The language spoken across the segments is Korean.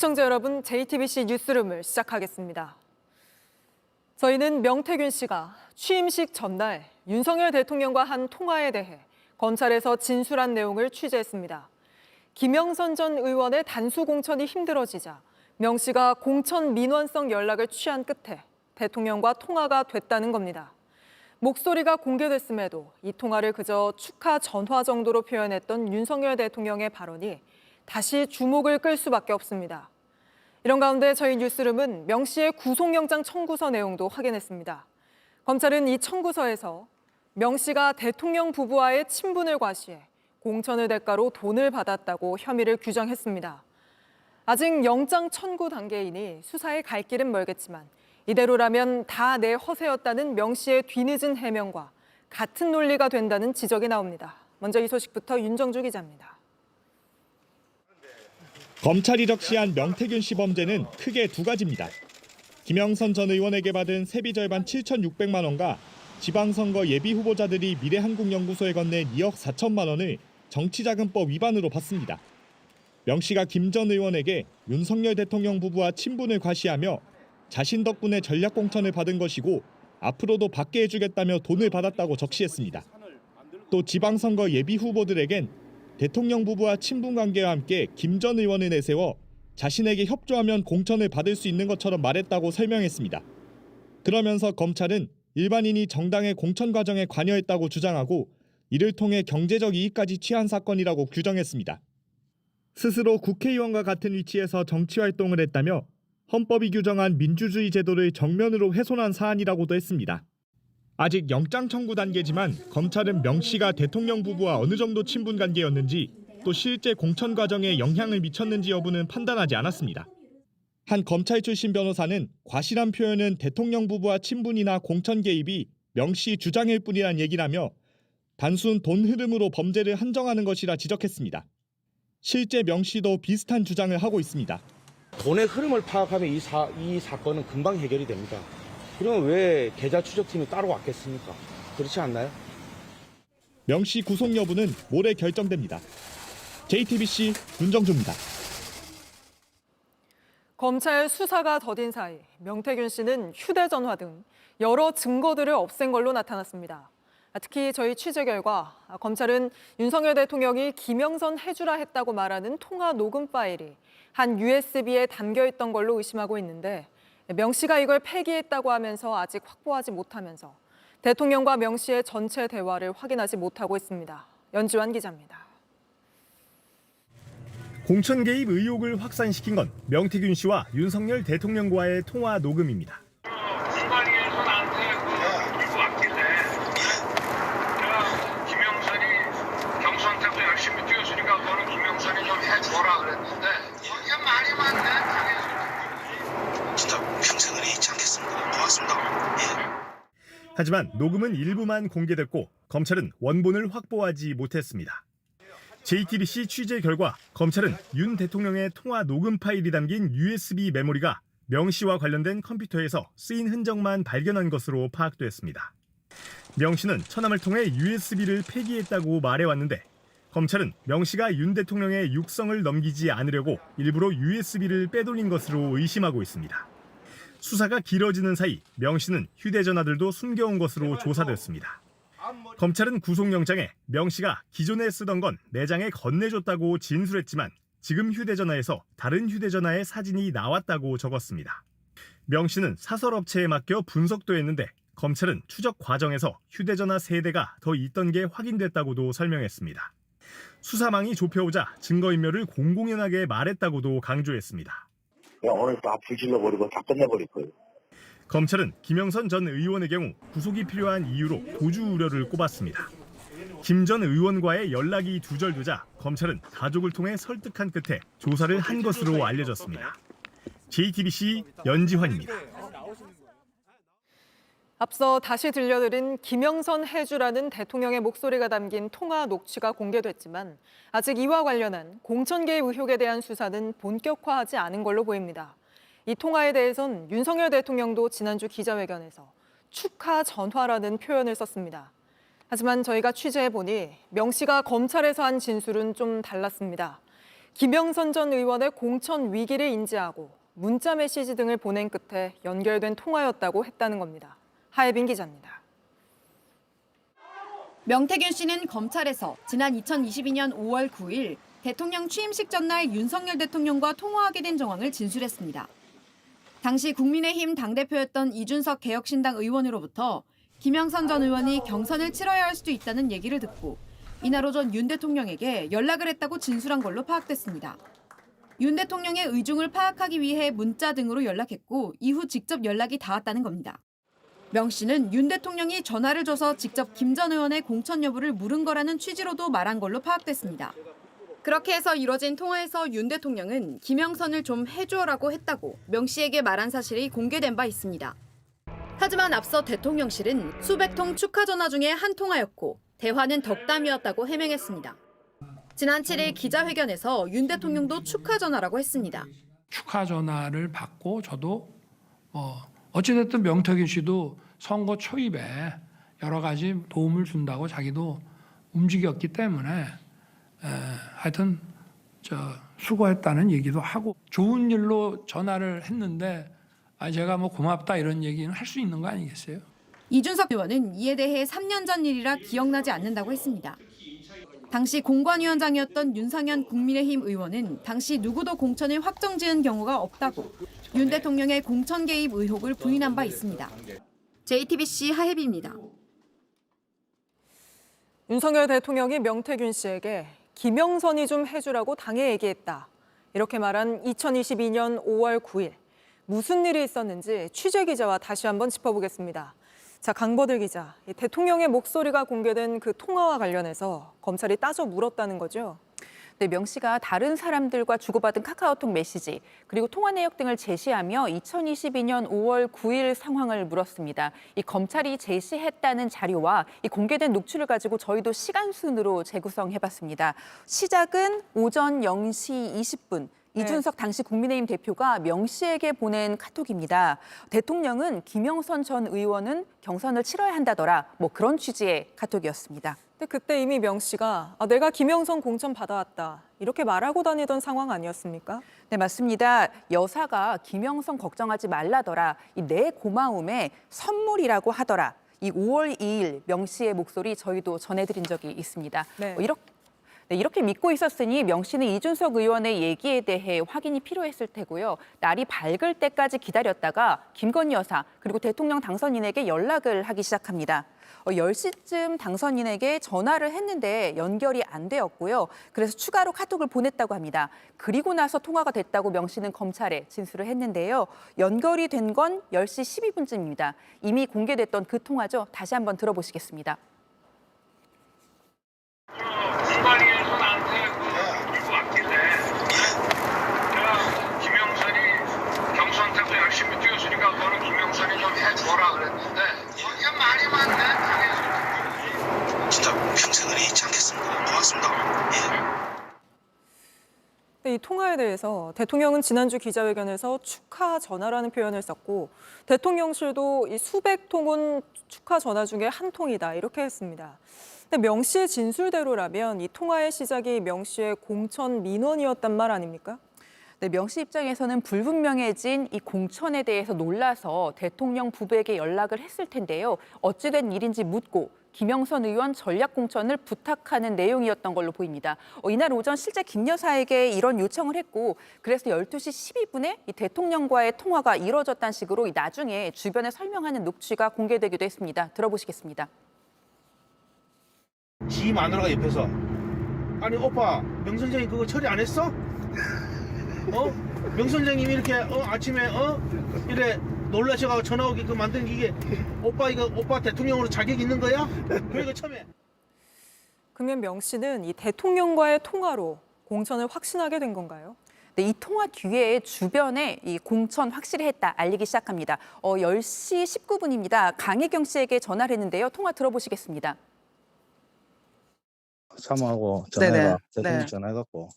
시청자 여러분, JTBC 뉴스룸을 시작하겠습니다. 저희는 명태균 씨가 취임식 전날 윤석열 대통령과 한 통화에 대해 검찰에서 진술한 내용을 취재했습니다. 김영선 전 의원의 단수 공천이 힘들어지자 명 씨가 공천 민원성 연락을 취한 끝에 대통령과 통화가 됐다는 겁니다. 목소리가 공개됐음에도 이 통화를 그저 축하 전화 정도로 표현했던 윤석열 대통령의 발언이 다시 주목을 끌 수밖에 없습니다. 이런 가운데 저희 뉴스룸은 명 씨의 구속영장 청구서 내용도 확인했습니다. 검찰은 이 청구서에서 명 씨가 대통령 부부와의 친분을 과시해 공천을 대가로 돈을 받았다고 혐의를 규정했습니다. 아직 영장 청구 단계이니 수사에 갈 길은 멀겠지만 이대로라면 다 내 허세였다는 명 씨의 뒤늦은 해명과 같은 논리가 된다는 지적이 나옵니다. 먼저 이 소식부터 윤정주 기자입니다. 검찰이 적시한 명태균 씨 범죄는 크게 두 가지입니다. 김영선 전 의원에게 받은 세비 절반 7,600만 원과 지방선거 예비 후보자들이 미래한국연구소에 건넨 2억 4천만 원을 정치자금법 위반으로 받습니다. 명 씨가 김 전 의원에게 윤석열 대통령 부부와 친분을 과시하며 자신 덕분에 전략공천을 받은 것이고 앞으로도 받게 해주겠다며 돈을 받았다고 적시했습니다. 또 지방선거 예비 후보들에겐 대통령 부부와 친분 관계와 함께 김 전 의원을 내세워 자신에게 협조하면 공천을 받을 수 있는 것처럼 말했다고 설명했습니다. 그러면서 검찰은 일반인이 정당의 공천 과정에 관여했다고 주장하고 이를 통해 경제적 이익까지 취한 사건이라고 규정했습니다. 스스로 국회의원과 같은 위치에서 정치활동을 했다며 헌법이 규정한 민주주의 제도를 정면으로 훼손한 사안이라고도 했습니다. 아직 영장 청구 단계지만 검찰은 명 씨가 대통령 부부와 어느 정도 친분 관계였는지 또 실제 공천 과정에 영향을 미쳤는지 여부는 판단하지 않았습니다. 한 검찰 출신 변호사는 과실한 표현은 대통령 부부와 친분이나 공천 개입이 명 씨 주장일 뿐이란 얘기라며 단순 돈 흐름으로 범죄를 한정하는 것이라 지적했습니다. 실제 명 씨도 비슷한 주장을 하고 있습니다. 돈의 흐름을 파악하면 이 사건은 금방 해결이 됩니다. 그러면 왜 계좌 추적팀이 따로 왔겠습니까? 그렇지 않나요? 명 씨 구속 여부는 모레 결정됩니다. JTBC 윤정주입니다. 검찰 수사가 더딘 사이 명태균 씨는 휴대전화 등 여러 증거들을 없앤 걸로 나타났습니다. 특히 저희 취재 결과 검찰은 윤석열 대통령이 김영선 해주라 했다고 말하는 통화 녹음 파일이 한 USB에 담겨 있던 걸로 의심하고 있는데 명 씨가 이걸 폐기했다고 하면서 아직 확보하지 못하면서 대통령과 명 씨의 전체 대화를 확인하지 못하고 있습니다. 연지환 기자입니다. 공천 개입 의혹을 확산시킨 건 명태균 씨와 윤석열 대통령과의 통화 녹음입니다. 공관위에서 나한테 들고 왔길래 김영선이 경선때부터 열심히 뛰었으니까 너는 김영선이 좀 해줘라 그랬는데 거기가 말이 많네. 진짜 평생을 잊지 않겠습니다. 고맙습니다. 예. 하지만 녹음은 일부만 공개됐고 검찰은 원본을 확보하지 못했습니다. JTBC 취재 결과 검찰은 윤 대통령의 통화 녹음 파일이 담긴 USB 메모리가 명 씨와 관련된 컴퓨터에서 쓰인 흔적만 발견한 것으로 파악됐습니다. 명 씨는 처남을 통해 USB를 폐기했다고 말해왔는데 검찰은 명 씨가 윤 대통령의 육성을 넘기지 않으려고 일부러 USB를 빼돌린 것으로 의심하고 있습니다. 수사가 길어지는 사이 명 씨는 휴대전화들도 숨겨온 것으로 조사됐습니다. 검찰은 구속영장에 명 씨가 기존에 쓰던 건 내장에 건네줬다고 진술했지만 지금 휴대전화에서 다른 휴대전화의 사진이 나왔다고 적었습니다. 명 씨는 사설업체에 맡겨 분석도 했는데 검찰은 추적 과정에서 휴대전화 3대가 더 있던 게 확인됐다고도 설명했습니다. 수사망이 좁혀오자 증거인멸을 공공연하게 말했다고도 강조했습니다. 그냥 오늘 다 불질러버리고 다 끝내버릴 거예요. 검찰은 김영선 전 의원의 경우 구속이 필요한 이유로 도주 우려를 꼽았습니다. 김 전 의원과의 연락이 두절되자 검찰은 가족을 통해 설득한 끝에 조사를 한 것으로 알려졌습니다. JTBC 연지환입니다. 앞서 다시 들려드린 김영선 해주라는 대통령의 목소리가 담긴 통화 녹취가 공개됐지만 아직 이와 관련한 공천 개입 의혹에 대한 수사는 본격화하지 않은 걸로 보입니다. 이 통화에 대해선 윤석열 대통령도 지난주 기자회견에서 축하 전화라는 표현을 썼습니다. 하지만 저희가 취재해보니 명 씨가 검찰에서 한 진술은 좀 달랐습니다. 김영선 전 의원의 공천 위기를 인지하고 문자 메시지 등을 보낸 끝에 연결된 통화였다고 했다는 겁니다. 하예빈 기자입니다. 명태균 씨는 검찰에서 지난 2022년 5월 9일 대통령 취임식 전날 윤석열 대통령과 통화하게 된 정황을 진술했습니다. 당시 국민의힘 당대표였던 이준석 개혁신당 의원으로부터 김영선 전 의원이 경선을 치러야 할 수도 있다는 얘기를 듣고 이날 오전 윤 대통령에게 연락을 했다고 진술한 걸로 파악됐습니다. 윤 대통령의 의중을 파악하기 위해 문자 등으로 연락했고 이후 직접 연락이 닿았다는 겁니다. 명 씨는 윤 대통령이 전화를 줘서 직접 김 전 의원의 공천 여부를 물은 거라는 취지로도 말한 걸로 파악됐습니다. 그렇게 해서 이뤄진 통화에서 윤 대통령은 김영선을 좀 해줘라고 했다고 명 씨에게 말한 사실이 공개된 바 있습니다. 하지만 앞서 대통령실은 수백 통 축하 전화 중에 한 통화였고 대화는 덕담이었다고 해명했습니다. 지난 7일 기자회견에서 윤 대통령도 축하 전화라고 했습니다. 축하 전화를 받고 저도 어찌됐든 명태균 씨도 선거 초입에 여러 가지 도움을 준다고 자기도 움직였기 때문에 하여튼 수고했다는 얘기도 하고 좋은 일로 전화를 했는데 제가 고맙다 이런 얘기는 할 수 있는 거 아니겠어요? 이준석 의원은 이에 대해 3년 전 일이라 기억나지 않는다고 했습니다. 당시 공관위원장이었던 윤상현 국민의힘 의원은 당시 누구도 공천을 확정지은 경우가 없다고 윤 대통령의 공천 개입 의혹을 부인한 바 있습니다. JTBC 하혜비입니다. 윤석열 대통령이 명태균 씨에게 김영선이 좀 해주라고 당에 얘기했다. 이렇게 말한 2022년 5월 9일. 무슨 일이 있었는지 취재 기자와 다시 한번 짚어보겠습니다. 자, 강보들 기자, 대통령의 목소리가 공개된 그 통화와 관련해서 검찰이 따져 물었다는 거죠? 네, 명 씨가 다른 사람들과 주고받은 카카오톡 메시지 그리고 통화 내역 등을 제시하며 2022년 5월 9일 상황을 물었습니다. 이 검찰이 제시했다는 자료와 이 공개된 녹취를 가지고 저희도 시간 순으로 재구성해봤습니다. 시작은 오전 0시 20분. 이준석 당시 국민의힘 대표가 명 씨에게 보낸 카톡입니다. 대통령은 김영선 전 의원은 경선을 치러야 한다더라. 그런 취지의 카톡이었습니다. 근데 그때 이미 명 씨가 내가 김영선 공천 받아왔다. 이렇게 말하고 다니던 상황 아니었습니까? 네, 맞습니다. 여사가 김영선 걱정하지 말라더라. 내 고마움에 선물이라고 하더라. 이 5월 2일 명 씨의 목소리 저희도 전해드린 적이 있습니다. 네. 이렇게 믿고 있었으니 명 씨는 이준석 의원의 얘기에 대해 확인이 필요했을 테고요. 날이 밝을 때까지 기다렸다가 김건희 여사 그리고 대통령 당선인에게 연락을 하기 시작합니다. 10시쯤 당선인에게 전화를 했는데 연결이 안 되었고요. 그래서 추가로 카톡을 보냈다고 합니다. 그리고 나서 통화가 됐다고 명 씨는 검찰에 진술을 했는데요. 연결이 된 건 10시 12분쯤입니다. 이미 공개됐던 그 통화죠. 다시 한번 들어보시겠습니다. 공관위에서 나한테 이거 왔길래 내가 김영선이 경선 때도 열심히 뛰었으니까 너는 김영선이 좀 해줘라 그랬는데 거기가 말이 많네 당해서 진짜 평생을 잊지 않겠습니다. 고맙습니다. 이 통화에 대해서 대통령은 지난주 기자회견에서 축하 전화라는 표현을 썼고 대통령실도 이 수백 통은 축하 전화 중에 한 통이다 이렇게 했습니다. 근데 명 씨의 진술대로라면 이 통화의 시작이 명 씨의 공천 민원이었단 말 아닙니까? 네, 명 씨 입장에서는 불분명해진 이 공천에 대해서 놀라서 대통령 부부에게 연락을 했을 텐데요. 어찌된 일인지 묻고 김영선 의원 전략 공천을 부탁하는 내용이었던 걸로 보입니다. 이날 오전 실제 김 여사에게 이런 요청을 했고 그래서 12시 12분에 이 대통령과의 통화가 이뤄졌다는 식으로 나중에 주변에 설명하는 녹취가 공개되기도 했습니다. 들어보시겠습니다. 지 마누라가 옆에서 아니 오빠 명 선생님 그거 처리 안 했어? 명 선생님이 이렇게 아침에 이래 놀라셔가지고 전화 오게끔 만드는 이게 오빠 대통령으로 자격 있는 거야? 그러니까 처음에 그러면 명 씨는 이 대통령과의 통화로 공천을 확신하게 된 건가요? 네, 이 통화 뒤에 주변에 이 공천 확실히 했다 알리기 시작합니다. 10시 19분입니다. 강혜경 씨에게 전화를 했는데요. 통화 들어보시겠습니다. 사모하고 전화해가 대통령 전화해갖고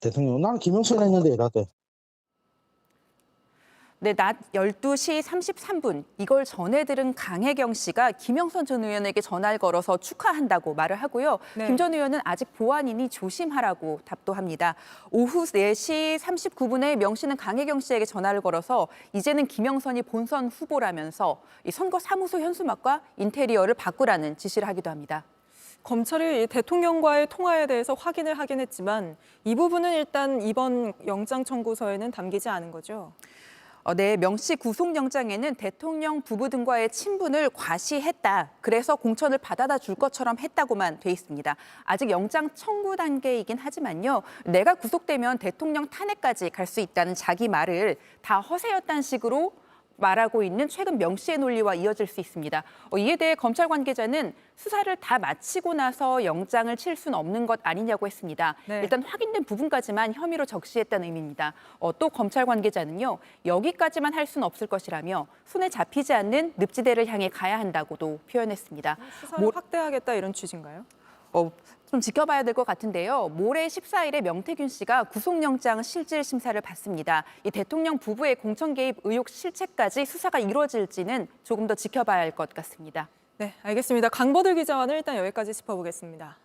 대통령 나는 김영선 했는데 이랬대. 네, 낮 12시 33분 이걸 전해 들은 강혜경 씨가 김영선 전 의원에게 전화를 걸어서 축하한다고 말을 하고요. 네. 김 전 의원은 아직 보안이니 조심하라고 답도 합니다. 오후 4시 39분에 명 씨는 강혜경 씨에게 전화를 걸어서 이제는 김영선이 본선 후보라면서 이 선거 사무소 현수막과 인테리어를 바꾸라는 지시를 하기도 합니다. 검찰이 대통령과의 통화에 대해서 확인을 하긴 했지만 이 부분은 일단 이번 영장 청구서에는 담기지 않은 거죠. 네, 명 씨 구속영장에는 대통령 부부 등과의 친분을 과시했다. 그래서 공천을 받아다 줄 것처럼 했다고만 돼 있습니다. 아직 영장 청구 단계이긴 하지만요. 내가 구속되면 대통령 탄핵까지 갈 수 있다는 자기 말을 다 허세였다는 식으로 말하고 있는 최근 명 씨의 논리와 이어질 수 있습니다. 이에 대해 검찰 관계자는 수사를 다 마치고 나서 영장을 칠 수는 없는 것 아니냐고 했습니다. 네. 일단 확인된 부분까지만 혐의로 적시했다는 의미입니다. 또 검찰 관계자는요. 여기까지만 할 수는 없을 것이라며 손에 잡히지 않는 늪지대를 향해 가야 한다고도 표현했습니다. 수사를 확대하겠다 이런 취지인가요? 좀 지켜봐야 될 것 같은데요. 모레 14일에 명태균 씨가 구속영장 실질 심사를 받습니다. 이 대통령 부부의 공천 개입 의혹 실체까지 수사가 이루어질지는 조금 더 지켜봐야 할 것 같습니다. 네, 알겠습니다. 강버들 기자와는 일단 여기까지 짚어보겠습니다.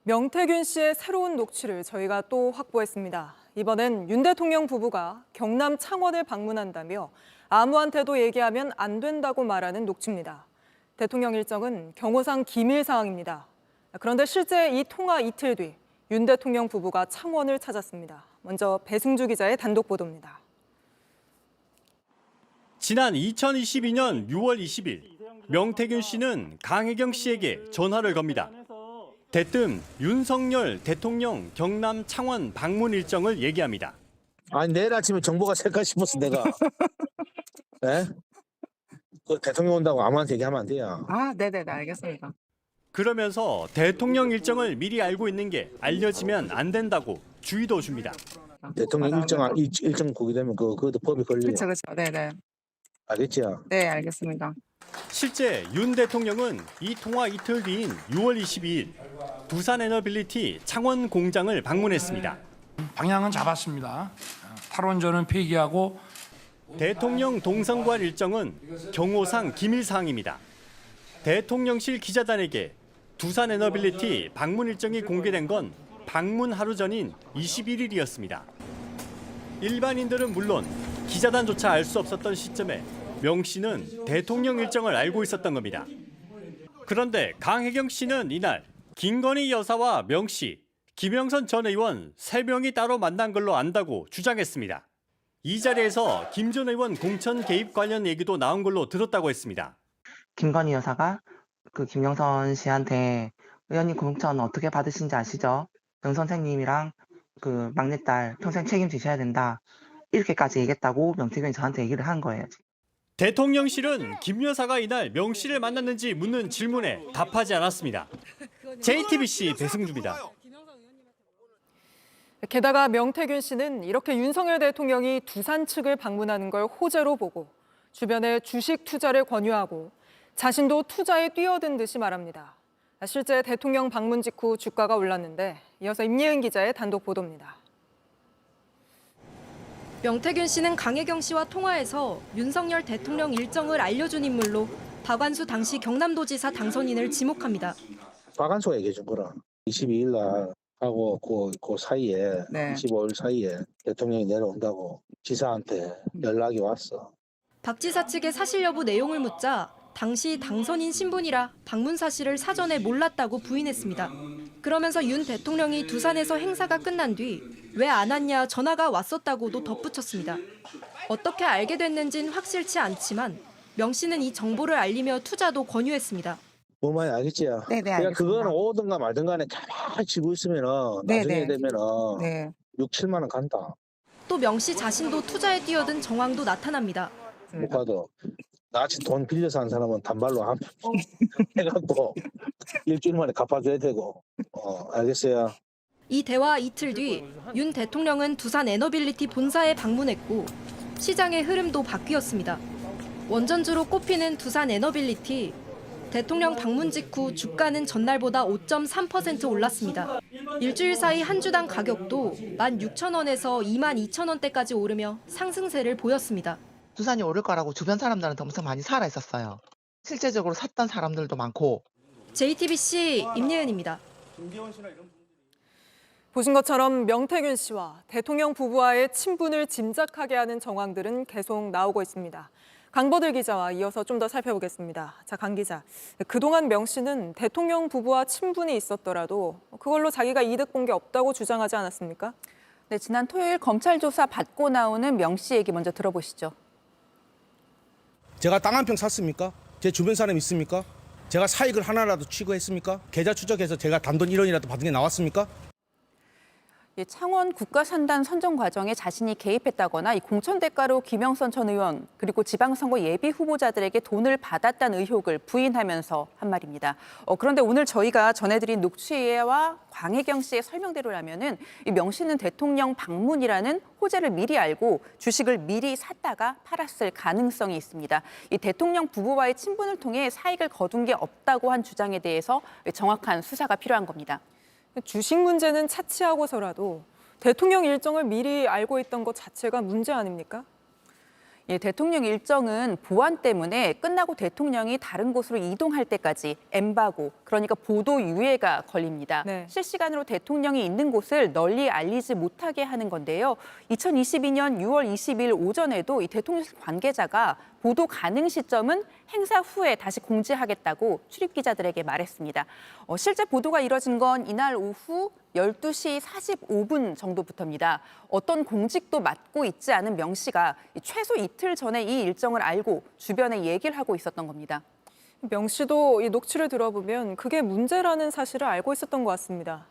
명태균 씨의 새로운 녹취를 저희가 또 확보했습니다. 이번엔 윤 대통령 부부가 경남 창원을 방문한다며 아무한테도 얘기하면 안 된다고 말하는 녹취입니다. 대통령 일정은 경호상 기밀 사항입니다. 그런데 실제 이 통화 이틀 뒤 윤 대통령 부부가 창원을 찾았습니다. 먼저 배승주 기자의 단독 보도입니다. 지난 2022년 6월 20일 명태균 씨는 강혜경 씨에게 전화를 겁니다. 대뜸 윤석열 대통령 경남 창원 방문 일정을 얘기합니다. 아니 내일 아침에 정보가 셀까 싶었어 내가. 네? 그 대통령 온다고 아무한테 얘기하면 안 돼요. 네네네, 알겠습니다. 그러면서 대통령 일정을 미리 알고 있는 게 알려지면 안 된다고 주의도 줍니다. 대통령 일정 보게 되면 그것도 법이 걸려요. 그렇죠. 네네. 알겠죠? 네, 알겠습니다. 실제 윤 대통령은 이 통화 이틀 뒤인 6월 22일 두산 에너빌리티 창원 공장을 방문했습니다. 방향은 잡았습니다. 탈원전은 폐기하고 대통령 동선관 일정은 경호상 기밀 사항입니다. 대통령실 기자단에게 두산 에너빌리티 방문 일정이 공개된 건 방문 하루 전인 21일이었습니다. 일반인들은 물론 기자단조차 알 수 없었던 시점에 명 씨는 대통령 일정을 알고 있었던 겁니다. 그런데 강혜경 씨는 이날 김건희 여사와 명 씨, 김영선 전 의원 3명이 따로 만난 걸로 안다고 주장했습니다. 이 자리에서 김 전 의원 공천 개입 관련 얘기도 나온 걸로 들었다고 했습니다. 김건희 여사가 그 김영선 씨한테 의원님 공천 어떻게 받으신지 아시죠? 영 선생님이랑 그 막내딸 평생 책임지셔야 된다. 이렇게까지 얘기했다고 명태균이 저한테 얘기를 한 거예요. 대통령실은 김 여사가 이날 명 씨를 만났는지 묻는 질문에 답하지 않았습니다. JTBC 배승주입니다. 게다가 명태균 씨는 이렇게 윤석열 대통령이 두산 측을 방문하는 걸 호재로 보고 주변에 주식 투자를 권유하고 자신도 투자에 뛰어든 듯이 말합니다. 실제 대통령 방문 직후 주가가 올랐는데 이어서 임예은 기자의 단독 보도입니다. 명태균 씨는 강혜경 씨와 통화해서 윤석열 대통령 일정을 알려준 인물로 박완수 당시 경남도지사 당선인을 지목합니다. 박완수가 얘기해 준 거라. 22일 날 하고 그 사이에 25일 사이에 대통령이 내려온다고 지사한테 연락이 왔어. 박 지사 측의 사실 여부 내용을 묻자 당시 당선인 신분이라 방문 사실을 사전에 몰랐다고 부인했습니다. 그러면서 윤 대통령이 두산에서 행사가 끝난 뒤 왜 안 왔냐 전화가 왔었다고도 덧붙였습니다. 어떻게 알게 됐는지는 확실치 않지만 명 씨는 이 정보를 알리며 투자도 권유했습니다. 뭔 말인지 알겠지요? 네네, 그냥 알겠습니다. 그거는 오든가 말든 간에 가만히 쥐고 있으면은 나중에 되면은 6, 7만 원 간다. 또 명 씨 자신도 투자에 뛰어든 정황도 나타납니다. 못 가도 나같이 돈 빌려서 한 사람은 단발로 해갖고 일주일 만에 갚아줘야 되고. 알겠어요. 이 대화 이틀 뒤 윤 대통령은 두산 에너빌리티 본사에 방문했고 시장의 흐름도 바뀌었습니다. 원전주로 꼽히는 두산 에너빌리티. 대통령 방문 직후 주가는 전날보다 5.3% 올랐습니다. 일주일 사이 한 주당 가격도 16,000원에서 22,000원대까지 오르며 상승세를 보였습니다. 두산이 오를 거라고 주변 사람들은 엄청 많이 살아 있었어요. 실제적으로 샀던 사람들도 많고. JTBC 임예은입니다. 보신 것처럼 명태균 씨와 대통령 부부와의 친분을 짐작하게 하는 정황들은 계속 나오고 있습니다. 강보들 기자와 이어서 좀 더 살펴보겠습니다. 자, 강 기자. 그동안 명 씨는 대통령 부부와 친분이 있었더라도 그걸로 자기가 이득 본 게 없다고 주장하지 않았습니까? 네, 지난 토요일 검찰 조사 받고 나오는 명 씨 얘기 먼저 들어보시죠. 제가 땅 한 평 샀습니까? 제 주변 사람 있습니까? 제가 사익을 하나라도 취급했습니까? 계좌 추적해서 제가 단돈 1원이라도 받은 게 나왔습니까? 창원 국가산단 선정 과정에 자신이 개입했다거나 이 공천 대가로 김영선 전 의원 그리고 지방선거 예비 후보자들에게 돈을 받았다는 의혹을 부인하면서 한 말입니다. 그런데 오늘 저희가 전해드린 녹취와 광혜경 씨의 설명대로라면은 이 명 씨는 대통령 방문이라는 호재를 미리 알고 주식을 미리 샀다가 팔았을 가능성이 있습니다. 이 대통령 부부와의 친분을 통해 사익을 거둔 게 없다고 한 주장에 대해서 정확한 수사가 필요한 겁니다. 주식 문제는 차치하고서라도 대통령 일정을 미리 알고 있던 것 자체가 문제 아닙니까? 예, 대통령 일정은 보안 때문에 끝나고 대통령이 다른 곳으로 이동할 때까지 엠바고, 그러니까 보도 유예가 걸립니다. 네. 실시간으로 대통령이 있는 곳을 널리 알리지 못하게 하는 건데요. 2022년 6월 20일 오전에도 이 대통령실 관계자가 보도 가능 시점은 행사 후에 다시 공지하겠다고 출입 기자들에게 말했습니다. 실제 보도가 이뤄진 건 이날 오후 12시 45분 정도부터입니다. 어떤 공직도 맡고 있지 않은 명 씨가 최소 이틀 전에 이 일정을 알고 주변에 얘기를 하고 있었던 겁니다. 명 씨도 이 녹취를 들어보면 그게 문제라는 사실을 알고 있었던 것 같습니다.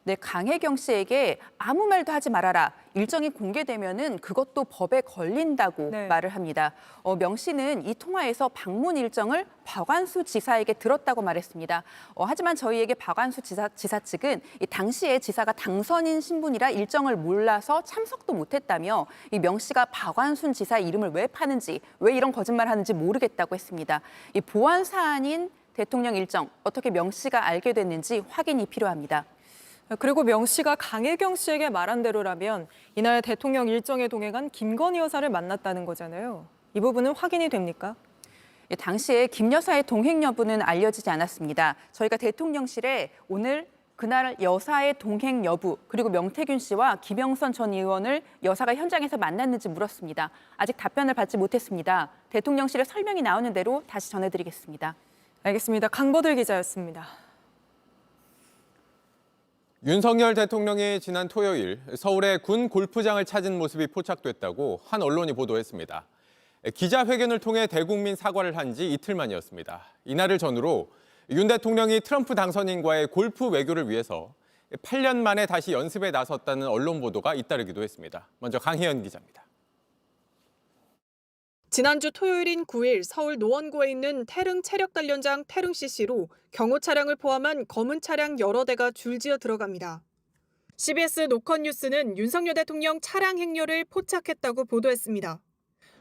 네, 강혜경 씨에게 아무 말도 하지 말아라. 일정이 공개되면은 그것도 법에 걸린다고 말을 합니다. 명 씨는 이 통화에서 방문 일정을 박완수 지사에게 들었다고 말했습니다. 하지만 저희에게 박완수 지사 측은 이 당시에 지사가 당선인 신분이라 일정을 몰라서 참석도 못했다며 이 명 씨가 박완순 지사 이름을 왜 파는지, 왜 이런 거짓말을 하는지 모르겠다고 했습니다. 이 보안 사안인 대통령 일정 어떻게 명 씨가 알게 됐는지 확인이 필요합니다. 그리고 명 씨가 강혜경 씨에게 말한 대로라면 이날 대통령 일정에 동행한 김건희 여사를 만났다는 거잖아요. 이 부분은 확인이 됩니까? 당시에 김 여사의 동행 여부는 알려지지 않았습니다. 저희가 대통령실에 오늘 그날 여사의 동행 여부 그리고 명태균 씨와 김영선 전 의원을 여사가 현장에서 만났는지 물었습니다. 아직 답변을 받지 못했습니다. 대통령실에 설명이 나오는 대로 다시 전해드리겠습니다. 알겠습니다. 강보들 기자였습니다. 윤석열 대통령이 지난 토요일 서울의 군 골프장을 찾은 모습이 포착됐다고 한 언론이 보도했습니다. 기자회견을 통해 대국민 사과를 한 지 이틀 만이었습니다. 이날을 전후로 윤 대통령이 트럼프 당선인과의 골프 외교를 위해서 8년 만에 다시 연습에 나섰다는 언론 보도가 잇따르기도 했습니다. 먼저 강희연 기자입니다. 지난주 토요일인 9일 서울 노원구에 있는 태릉 체력단련장 태릉 CC로 경호 차량을 포함한 검은 차량 여러 대가 줄지어 들어갑니다. CBS 노컷뉴스는 윤석열 대통령 차량 행렬을 포착했다고 보도했습니다.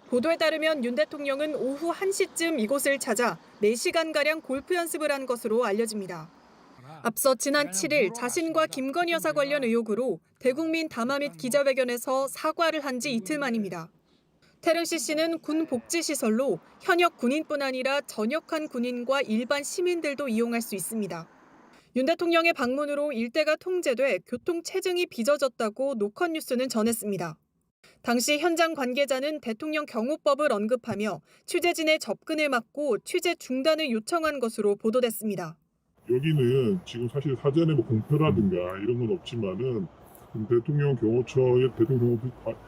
보도에 따르면 윤 대통령은 오후 1시쯤 이곳을 찾아 4시간가량 골프 연습을 한 것으로 알려집니다. 앞서 지난 7일 자신과 김건희 여사 관련 의혹으로 대국민 담화 및 기자회견에서 사과를 한 지 이틀 만입니다. 태릉 CC는 군 복지시설로 현역 군인뿐 아니라 전역한 군인과 일반 시민들도 이용할 수 있습니다. 윤 대통령의 방문으로 일대가 통제돼 교통 체증이 빚어졌다고 노컷뉴스는 전했습니다. 당시 현장 관계자는 대통령 경호법을 언급하며 취재진의 접근을 막고 취재 중단을 요청한 것으로 보도됐습니다. 여기는 지금 사실 사전에 공표라든가 이런 건 없지만은 대통령 경호처의 대통령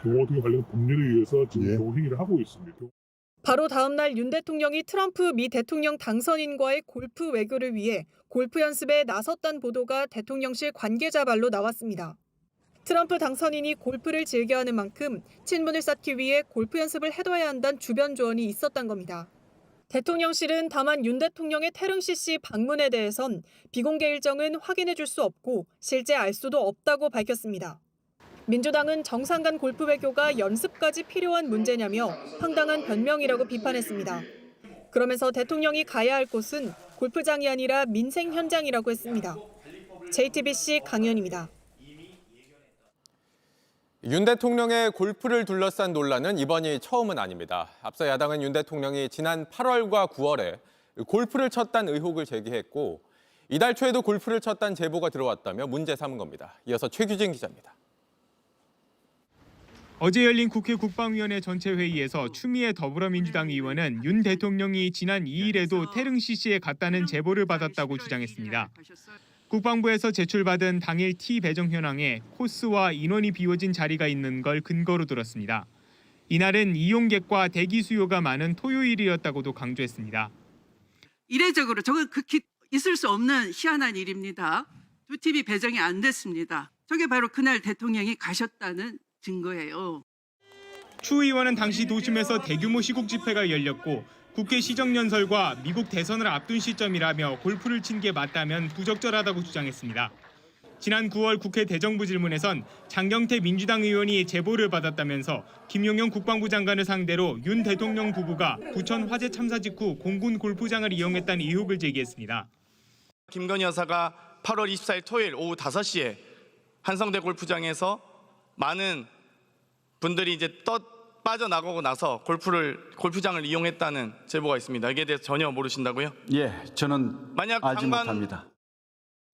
경호 등에 관련 법률에 의해서 지금 경호 행위를 하고 있습니다. 바로 다음 날 윤 대통령이 트럼프 미 대통령 당선인과의 골프 외교를 위해 골프 연습에 나섰다는 보도가 대통령실 관계자 발로 나왔습니다. 트럼프 당선인이 골프를 즐겨하는 만큼 친분을 쌓기 위해 골프 연습을 해둬야 한다는 주변 조언이 있었던 겁니다. 대통령실은 다만 윤 대통령의 태릉 CC 방문에 대해선 비공개 일정은 확인해 줄 수 없고 실제 알 수도 없다고 밝혔습니다. 민주당은 정상 간 골프 외교가 연습까지 필요한 문제냐며 황당한 변명이라고 비판했습니다. 그러면서 대통령이 가야 할 곳은 골프장이 아니라 민생 현장이라고 했습니다. JTBC 강연입니다. 윤 대통령의 골프를 둘러싼 논란은 이번이 처음은 아닙니다. 앞서 야당은 윤 대통령이 지난 8월과 9월에 골프를 쳤다는 의혹을 제기했고 이달 초에도 골프를 쳤다는 제보가 들어왔다며 문제 삼은 겁니다. 이어서 최규진 기자입니다. 어제 열린 국회 국방위원회 전체 회의에서 추미애 더불어민주당 의원은 윤 대통령이 지난 2일에도 태릉 CC에 갔다는 제보를 받았다고 주장했습니다. 국방부에서 제출받은 당일 티 배정 현황에 코스와 인원이 비워진 자리가 있는 걸 근거로 들었습니다. 이날은 이용객과 대기 수요가 많은 토요일이었다고도 강조했습니다. 이례적으로 저건 극히 있을 수 없는 희한한 일입니다. 두 팀이 배정이 안 됐습니다. 저게 바로 그날 대통령이 가셨다는 증거예요. 추 의원은 당시 도심에서 대규모 시국 집회가 열렸고 국회 시정연설과 미국 대선을 앞둔 시점이라며 골프를 친 게 맞다면 부적절하다고 주장했습니다. 지난 9월 국회 대정부 질문에선 장경태 민주당 의원이 제보를 받았다면서 김용현 국방부 장관을 상대로 윤 대통령 부부가 부천 화재 참사 직후 공군 골프장을 이용했다는 의혹을 제기했습니다. 김건희 여사가 8월 24일 토요일 오후 5시에 한성대 골프장에서 많은 분들이 이제 빠져나가고 나서 골프장을 이용했다는 제보가 있습니다. 이게 대해서 전혀 모르신다고요? 예, 저는 알지 못합니다.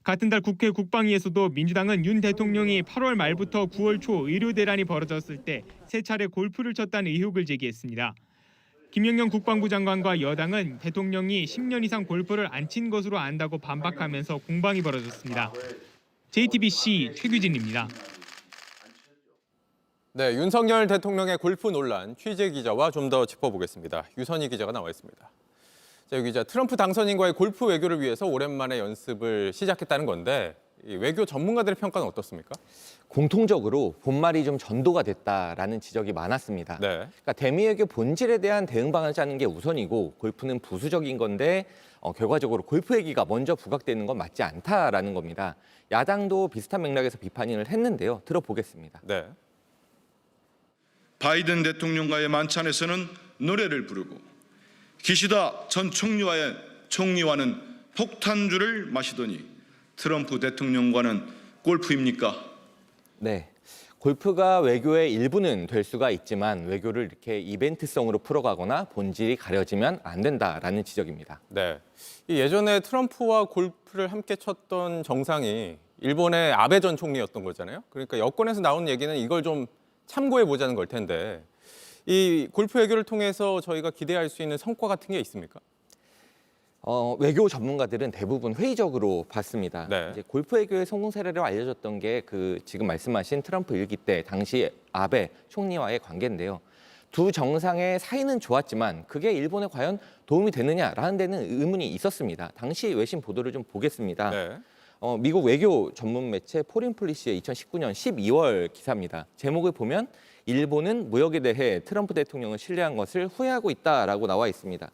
같은 달 국회 국방위에서도 민주당은 윤 대통령이 8월 말부터 9월 초 의료 대란이 벌어졌을 때 세 차례 골프를 쳤다는 의혹을 제기했습니다. 김영현 국방부 장관과 여당은 대통령이 10년 이상 골프를 안 친 것으로 안다고 반박하면서 공방이 벌어졌습니다. JTBC 최규진입니다. 네, 윤석열 대통령의 골프 논란 취재 기자와 좀 더 짚어보겠습니다. 유선희 기자가 나와 있습니다. 자, 유 기자, 트럼프 당선인과의 골프 외교를 위해서 오랜만에 연습을 시작했다는 건데 이 외교 전문가들의 평가는 어떻습니까? 공통적으로 본말이 좀 전도가 됐다라는 지적이 많았습니다. 네. 그러니까 대미 외교 본질에 대한 대응 방안을 짜는 게 우선이고 골프는 부수적인 건데 결과적으로 골프 얘기가 먼저 부각되는 건 맞지 않다라는 겁니다. 야당도 비슷한 맥락에서 비판을 했는데요. 들어보겠습니다. 네. 바이든 대통령과의 만찬에서는 노래를 부르고 기시다 전 총리와는 폭탄주를 마시더니 트럼프 대통령과는 골프입니까? 네. 골프가 외교의 일부는 될 수가 있지만 외교를 이렇게 이벤트성으로 풀어가거나 본질이 가려지면 안 된다라는 지적입니다. 네. 예전에 트럼프와 골프를 함께 쳤던 정상이 일본의 아베 전 총리였던 거잖아요. 그러니까 여권에서 나오는 얘기는 이걸 좀 참고해 보자는 걸 텐데 이 골프 외교를 통해서 저희가 기대할 수 있는 성과 같은 게 있습니까? 외교 전문가들은 대부분 회의적으로 봤습니다. 네. 이제 골프 외교의 성공 사례로 알려졌던 게 지금 말씀하신 트럼프 일기 때 당시 아베 총리와의 관계인데요. 두 정상의 사이는 좋았지만 그게 일본에 과연 도움이 되느냐라는 데는 의문이 있었습니다. 당시 외신 보도를 좀 보겠습니다. 네. 미국 외교 전문 매체 포린폴리시의 2019년 12월 기사입니다. 제목을 보면 일본은 무역에 대해 트럼프 대통령을 신뢰한 것을 후회하고 있다라고 나와 있습니다.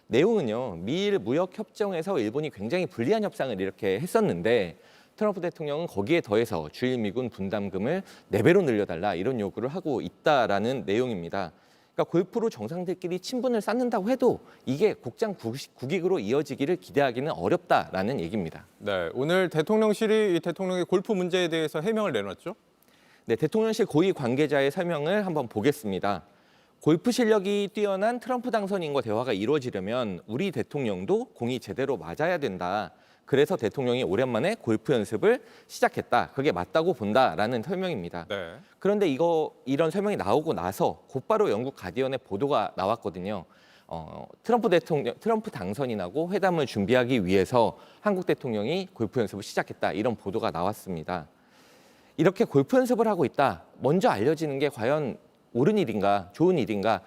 내용은요, 미일 무역 협정에서 일본이 굉장히 불리한 협상을 이렇게 했었는데 트럼프 대통령은 거기에 더해서 주일 미군 분담금을 4배로 늘려달라 이런 요구를 하고 있다라는 내용입니다. 그러니까 골프로 정상들끼리 친분을 쌓는다고 해도 이게 국장 국익으로 이어지기를 기대하기는 어렵다라는 얘기입니다. 네, 오늘 대통령실이 이 대통령의 골프 문제에 대해서 해명을 내놨죠? 네, 대통령실 고위 관계자의 설명을 한번 보겠습니다. 골프 실력이 뛰어난 트럼프 당선인과 대화가 이루어지려면 우리 대통령도 공이 제대로 맞아야 된다. 그래서 대통령이 오랜만에 골프 연습을 시작했다. 그게 맞다고 본다라는 설명입니다. 네. 그런데 이런 설명이 나오고 나서 곧바로 영국 가디언의 보도가 나왔거든요. 트럼프 당선인하고 회담을 준비하기 위해서 한국 대통령이 골프 연습을 시작했다. 이런 보도가 나왔습니다. 이렇게 골프 연습을 하고 있다. 먼저 알려지는 게 과연 옳은 일인가, 좋은 일인가,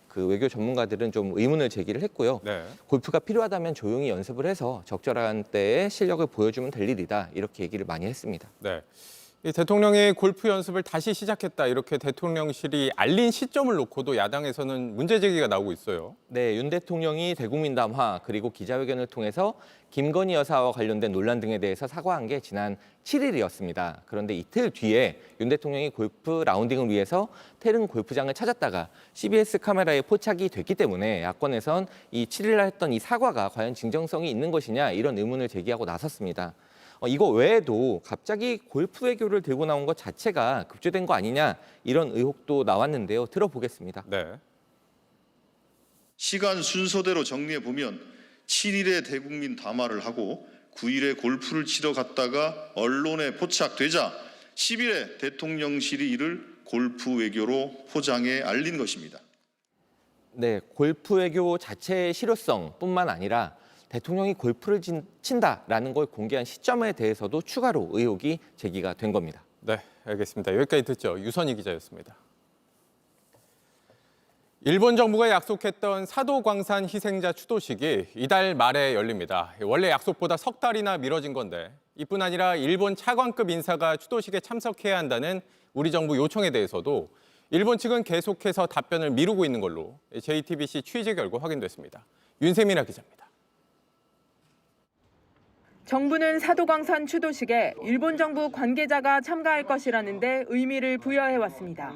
그 외교 전문가들은 좀 의문을 제기를 했고요. 네. 골프가 필요하다면 조용히 연습을 해서 적절한 때에 실력을 보여주면 될 일이다. 이렇게 얘기를 많이 했습니다. 네. 이 대통령이 골프 연습을 다시 시작했다 이렇게 대통령실이 알린 시점을 놓고도 야당에서는 문제 제기가 나오고 있어요. 네, 윤 대통령이 대국민 담화 그리고 기자회견을 통해서 김건희 여사와 관련된 논란 등에 대해서 사과한 게 지난 7일이었습니다. 그런데 이틀 뒤에 윤 대통령이 골프 라운딩을 위해서 태릉 골프장을 찾았다가 CBS 카메라에 포착이 됐기 때문에 야권에선 이 7일날 했던 이 사과가 과연 진정성이 있는 것이냐 이런 의문을 제기하고 나섰습니다. 이거 외에도 갑자기 골프 외교를 들고 나온 것 자체가 급조된 거 아니냐 이런 의혹도 나왔는데요. 들어보겠습니다. 네. 시간 순서대로 정리해 보면 7일에 대국민 담화를 하고 9일에 골프를 치러 갔다가 언론에 포착되자 10일에 대통령실이 이를 골프 외교로 포장해 알린 것입니다. 네, 골프 외교 자체의 실효성뿐만 아니라 대통령이 골프를 친다라는 걸 공개한 시점에 대해서도 추가로 의혹이 제기가 된 겁니다. 네, 알겠습니다. 여기까지 듣죠. 유선희 기자였습니다. 일본 정부가 약속했던 사도광산 희생자 추도식이 이달 말에 열립니다. 원래 약속보다 석 달이나 미뤄진 건데 이뿐 아니라 일본 차관급 인사가 추도식에 참석해야 한다는 우리 정부 요청에 대해서도 일본 측은 계속해서 답변을 미루고 있는 걸로 JTBC 취재 결과 확인됐습니다. 윤세민아 기자입니다. 정부는 사도광산 추도식에 일본 정부 관계자가 참가할 것이라는데 의미를 부여해왔습니다.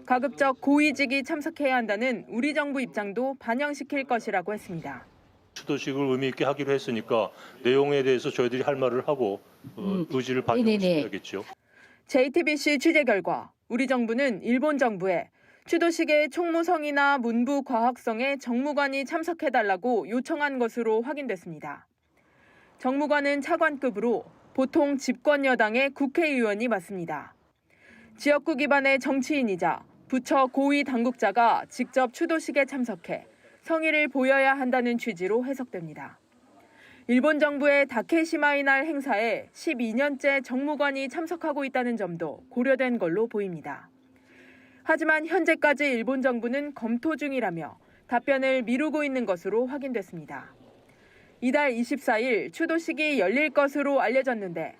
가급적 고위직이 참석해야 한다는 우리 정부 입장도 반영시킬 것이라고 했습니다. 추도식을 의미 있게 하기로 했으니까 내용에 대해서 저희들이 할 말을 하고 의지를 반영시켜야겠죠. JTBC 취재 결과 우리 정부는 일본 정부에 추도식의 총무성이나 문부 과학성에 정무관이 참석해달라고 요청한 것으로 확인됐습니다. 정무관은 차관급으로 보통 집권 여당의 국회의원이 맡습니다. 지역구 기반의 정치인이자 부처 고위 당국자가 직접 추도식에 참석해 성의를 보여야 한다는 취지로 해석됩니다. 일본 정부의 다케시마의 날 행사에 12년째 정무관이 참석하고 있다는 점도 고려된 걸로 보입니다. 하지만 현재까지 일본 정부는 검토 중이라며 답변을 미루고 있는 것으로 확인됐습니다. 이달 24일 추도식이 열릴 것으로 알려졌는데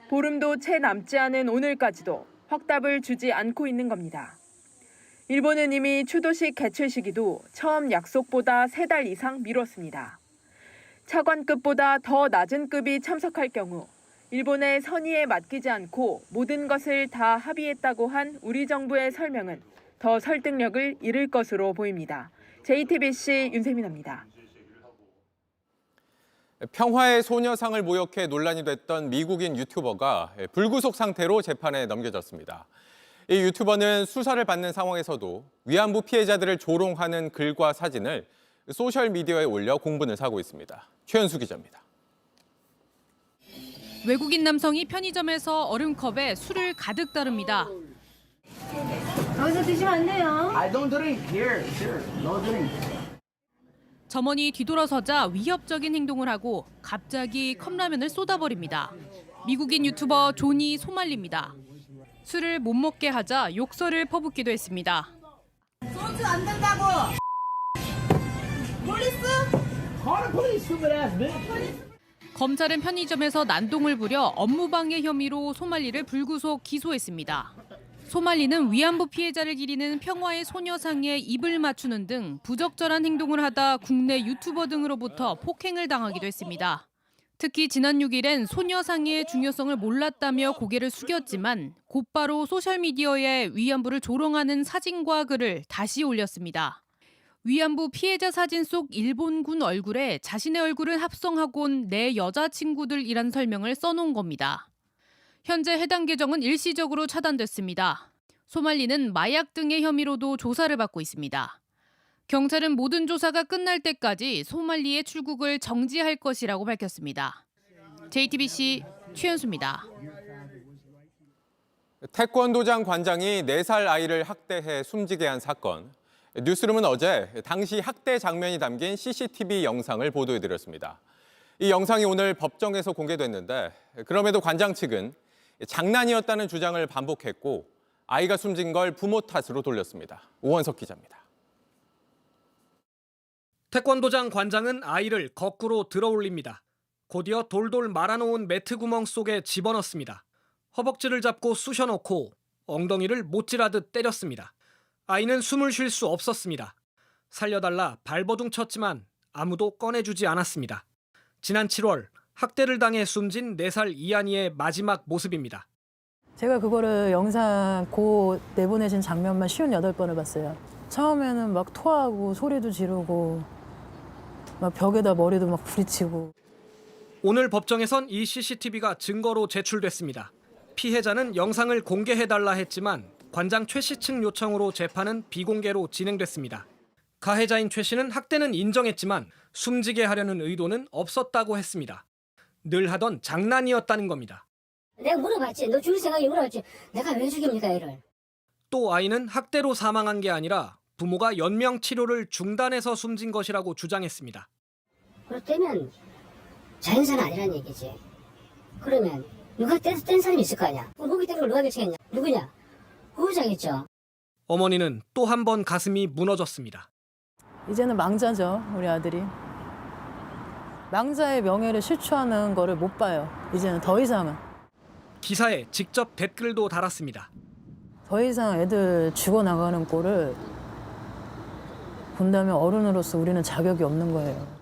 보름도 채 남지 않은 오늘까지도 확답을 주지 않고 있는 겁니다. 일본은 이미 추도식 개최 시기도 처음 약속보다 3달 이상 미뤘습니다. 차관급보다 더 낮은 급이 참석할 경우 일본의 선의에 맡기지 않고 모든 것을 다 합의했다고 한 우리 정부의 설명은 더 설득력을 잃을 것으로 보입니다. JTBC 윤세민입니다. 평화의 소녀상을 모욕해 논란이 됐던 미국인 유튜버가 불구속 상태로 재판에 넘겨졌습니다. 이 유튜버는 수사를 받는 상황에서도 위안부 피해자들을 조롱하는 글과 사진을 소셜미디어에 올려 공분을 사고 있습니다. 최현수 기자입니다. 외국인 남성이 편의점에서 얼음컵에 술을 가득 따릅니다. 여기서 드시면 안 돼요. I don't drink here. No drink. 점원이 뒤돌아서자 위협적인 행동을 하고 갑자기 컵라면을 쏟아버립니다. 미국인 유튜버 조니 소말리입니다. 술을 못 먹게 하자 욕설을 퍼붓기도 했습니다. 소주 안 된다고. 검찰은 편의점에서 난동을 부려 업무방해 혐의로 소말리를 불구속 기소했습니다. 소말리는 위안부 피해자를 기리는 평화의 소녀상에 입을 맞추는 등 부적절한 행동을 하다 국내 유튜버 등으로부터 폭행을 당하기도 했습니다. 특히 지난 6일엔 소녀상의 중요성을 몰랐다며 고개를 숙였지만 곧바로 소셜미디어에 위안부를 조롱하는 사진과 글을 다시 올렸습니다. 위안부 피해자 사진 속 일본군 얼굴에 자신의 얼굴을 합성하곤 내 여자친구들이란 설명을 써놓은 겁니다. 현재 해당 계정은 일시적으로 차단됐습니다. 소말리는 마약 등의 혐의로도 조사를 받고 있습니다. 경찰은 모든 조사가 끝날 때까지 소말리의 출국을 정지할 것이라고 밝혔습니다. JTBC 최현수입니다. 태권도장 관장이 4살 아이를 학대해 숨지게 한 사건. 뉴스룸은 어제 당시 학대 장면이 담긴 CCTV 영상을 보도해드렸습니다. 이 영상이 오늘 법정에서 공개됐는데 그럼에도 관장 측은 장난이었다는 주장을 반복했고 아이가 숨진 걸 부모 탓으로 돌렸습니다. 오원석 기자입니다. 태권도장 관장은 아이를 거꾸로 들어올립니다. 곧이어 돌돌 말아놓은 매트 구멍 속에 집어넣습니다. 허벅지를 잡고 쑤셔놓고 엉덩이를 못질하듯 때렸습니다. 아이는 숨을 쉴 수 없었습니다. 살려달라 발버둥 쳤지만 아무도 꺼내주지 않았습니다. 지난 7월 학대를 당해 숨진 4살 이한이의 마지막 모습입니다. 제가 그거를 영상 내보내신 장면만 58번을 봤어요. 처음에는 막 토하고 소리도 지르고 막 벽에다 머리도 막 부딪히고. 오늘 법정에선 이 CCTV가 증거로 제출됐습니다. 피해자는 영상을 공개해달라 했지만 관장 최 씨 측 요청으로 재판은 비공개로 진행됐습니다. 가해자인 최 씨는 학대는 인정했지만 숨지게 하려는 의도는 없었다고 했습니다. 늘 하던 장난이었다는 겁니다. 내가 물어봤지. 너 죽일 생각이 물어봤지. 내가 왜 죽입니까, 애를? 또 아이는 학대로 사망한 게 아니라 부모가 연명 치료를 중단해서 숨진 것이라고 주장했습니다. 그렇다면 자연사는 아니라는 얘기지. 그러면 누가 뗀 사람이 있을 거 아니야. 목이 뗀 걸 누가 결정했냐? 누구냐? 후보자겠죠. 어머니는 또 한 번 가슴이 무너졌습니다. 이제는 망자죠, 우리 아들이. 망자의 명예를 실추하는 거를 못 봐요. 이제는 더 이상은. 기사에 직접 댓글도 달았습니다. 더 이상 애들 죽어나가는 꼴을 본다면 어른으로서 우리는 자격이 없는 거예요.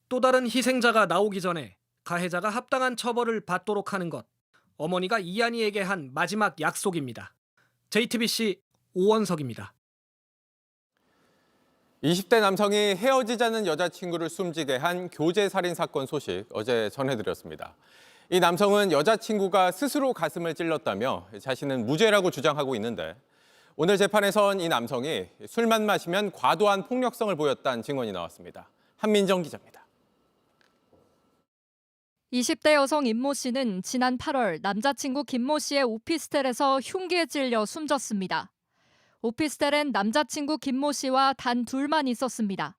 또 다른 희생자가 나오기 전에 가해자가 합당한 처벌을 받도록 하는 것. 어머니가 이한이에게 한 마지막 약속입니다. JTBC 오원석입니다. 20대 남성이 헤어지자는 여자친구를 숨지게 한 교제 살인 사건 소식 어제 전해드렸습니다. 이 남성은 여자친구가 스스로 가슴을 찔렀다며 자신은 무죄라고 주장하고 있는데 오늘 재판에선 이 남성이 술만 마시면 과도한 폭력성을 보였다는 증언이 나왔습니다. 한민정 기자입니다. 20대 여성 임모 씨는 지난 8월 남자친구 김모 씨의 오피스텔에서 흉기에 찔려 숨졌습니다. 오피스텔엔 남자친구 김모 씨와 단 둘만 있었습니다.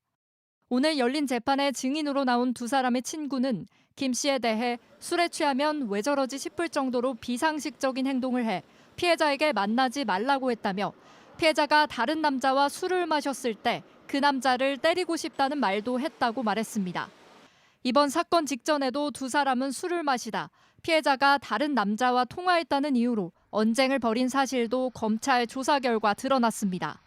오늘 열린 재판에 증인으로 나온 두 사람의 친구는 김 씨에 대해 술에 취하면 왜 저러지 싶을 정도로 비상식적인 행동을 해 피해자에게 만나지 말라고 했다며 피해자가 다른 남자와 술을 마셨을 때 그 남자를 때리고 싶다는 말도 했다고 말했습니다. 이번 사건 직전에도 두 사람은 술을 마시다 피해자가 다른 남자와 통화했다는 이유로 언쟁을 벌인 사실도 검찰 조사 결과 드러났습니다.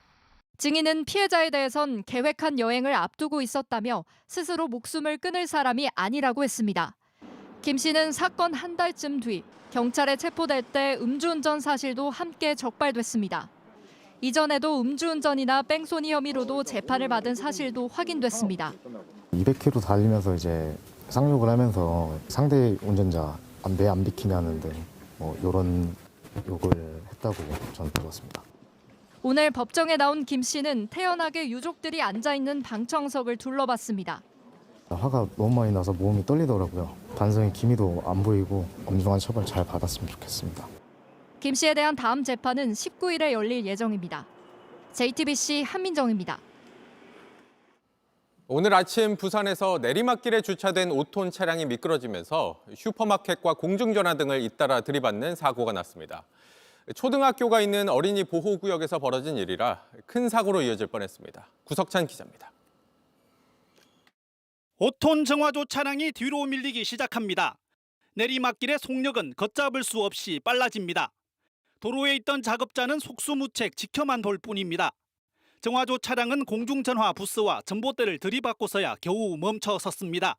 증인은 피해자에 대해선 계획한 여행을 앞두고 있었다며 스스로 목숨을 끊을 사람이 아니라고 했습니다. 김 씨는 사건 한 달쯤 뒤 경찰에 체포될 때 음주운전 사실도 함께 적발됐습니다. 이전에도 음주운전이나 뺑소니 혐의로도 재판을 받은 사실도 확인됐습니다. 200km 달리면서 이제 쌍욕을 하면서 상대 운전자 배 안 비키냐는데 이런 욕을 했다고 저는 들었습니다. 오늘 법정에 나온 김 씨는 태연하게 유족들이 앉아있는 방청석을 둘러봤습니다. 화가 너무 많이 나서 몸이 떨리더라고요. 반성의 기미도 안 보이고 엄중한 처벌 잘 받았으면 좋겠습니다. 김 씨에 대한 다음 재판은 19일에 열릴 예정입니다. JTBC 한민정입니다. 오늘 아침 부산에서 내리막길에 주차된 5톤 차량이 미끄러지면서 슈퍼마켓과 공중전화 등을 잇따라 들이받는 사고가 났습니다. 초등학교가 있는 어린이 보호구역에서 벌어진 일이라 큰 사고로 이어질 뻔했습니다. 구석찬 기자입니다. 5톤 정화조 차량이 뒤로 밀리기 시작합니다. 내리막길의 속력은 걷잡을 수 없이 빨라집니다. 도로에 있던 작업자는 속수무책 지켜만 볼 뿐입니다. 정화조 차량은 공중전화 부스와 전봇대를 들이받고서야 겨우 멈춰 섰습니다.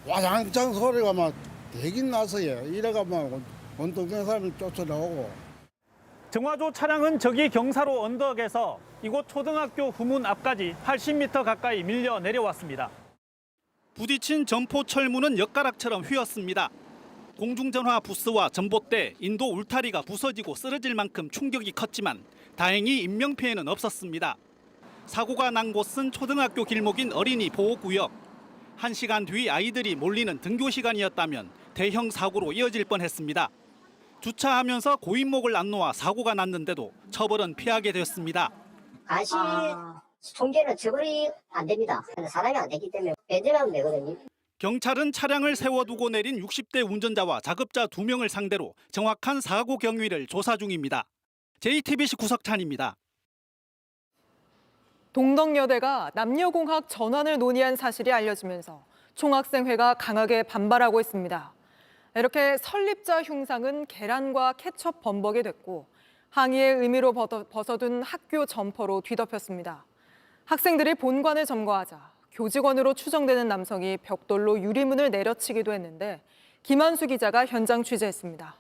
와장창 소리가 막 되긴 나서요. 이래가 막 온통 사람이 쫓아나오고. 정화조 차량은 저기 경사로 언덕에서 이곳 초등학교 후문 앞까지 80m 가까이 밀려 내려왔습니다. 부딪힌 점포 철문은 엿가락처럼 휘었습니다. 공중전화 부스와 전봇대, 인도 울타리가 부서지고 쓰러질 만큼 충격이 컸지만 다행히 인명피해는 없었습니다. 사고가 난 곳은 초등학교 길목인 어린이 보호구역. 1시간 뒤 아이들이 몰리는 등교 시간이었다면 대형 사고로 이어질 뻔했습니다. 주차하면서 고인목을 안 놓아 사고가 났는데도 처벌은 피하게 됐습니다. 가시 통제는 처벌이 안 됩니다. 사람이 안 되기 때문에 배제하면 되거든요. 경찰은 차량을 세워두고 내린 60대 운전자와 작업자 2명을 상대로 정확한 사고 경위를 조사 중입니다. JTBC 구석찬입니다. 동덕여대가 남녀공학 전환을 논의한 사실이 알려지면서 총학생회가 강하게 반발하고 있습니다. 이렇게 설립자 흉상은 계란과 케첩 범벅이 됐고 항의의 의미로 벗어둔 학교 점퍼로 뒤덮였습니다. 학생들이 본관을 점거하자 교직원으로 추정되는 남성이 벽돌로 유리문을 내려치기도 했는데 김한수 기자가 현장 취재했습니다.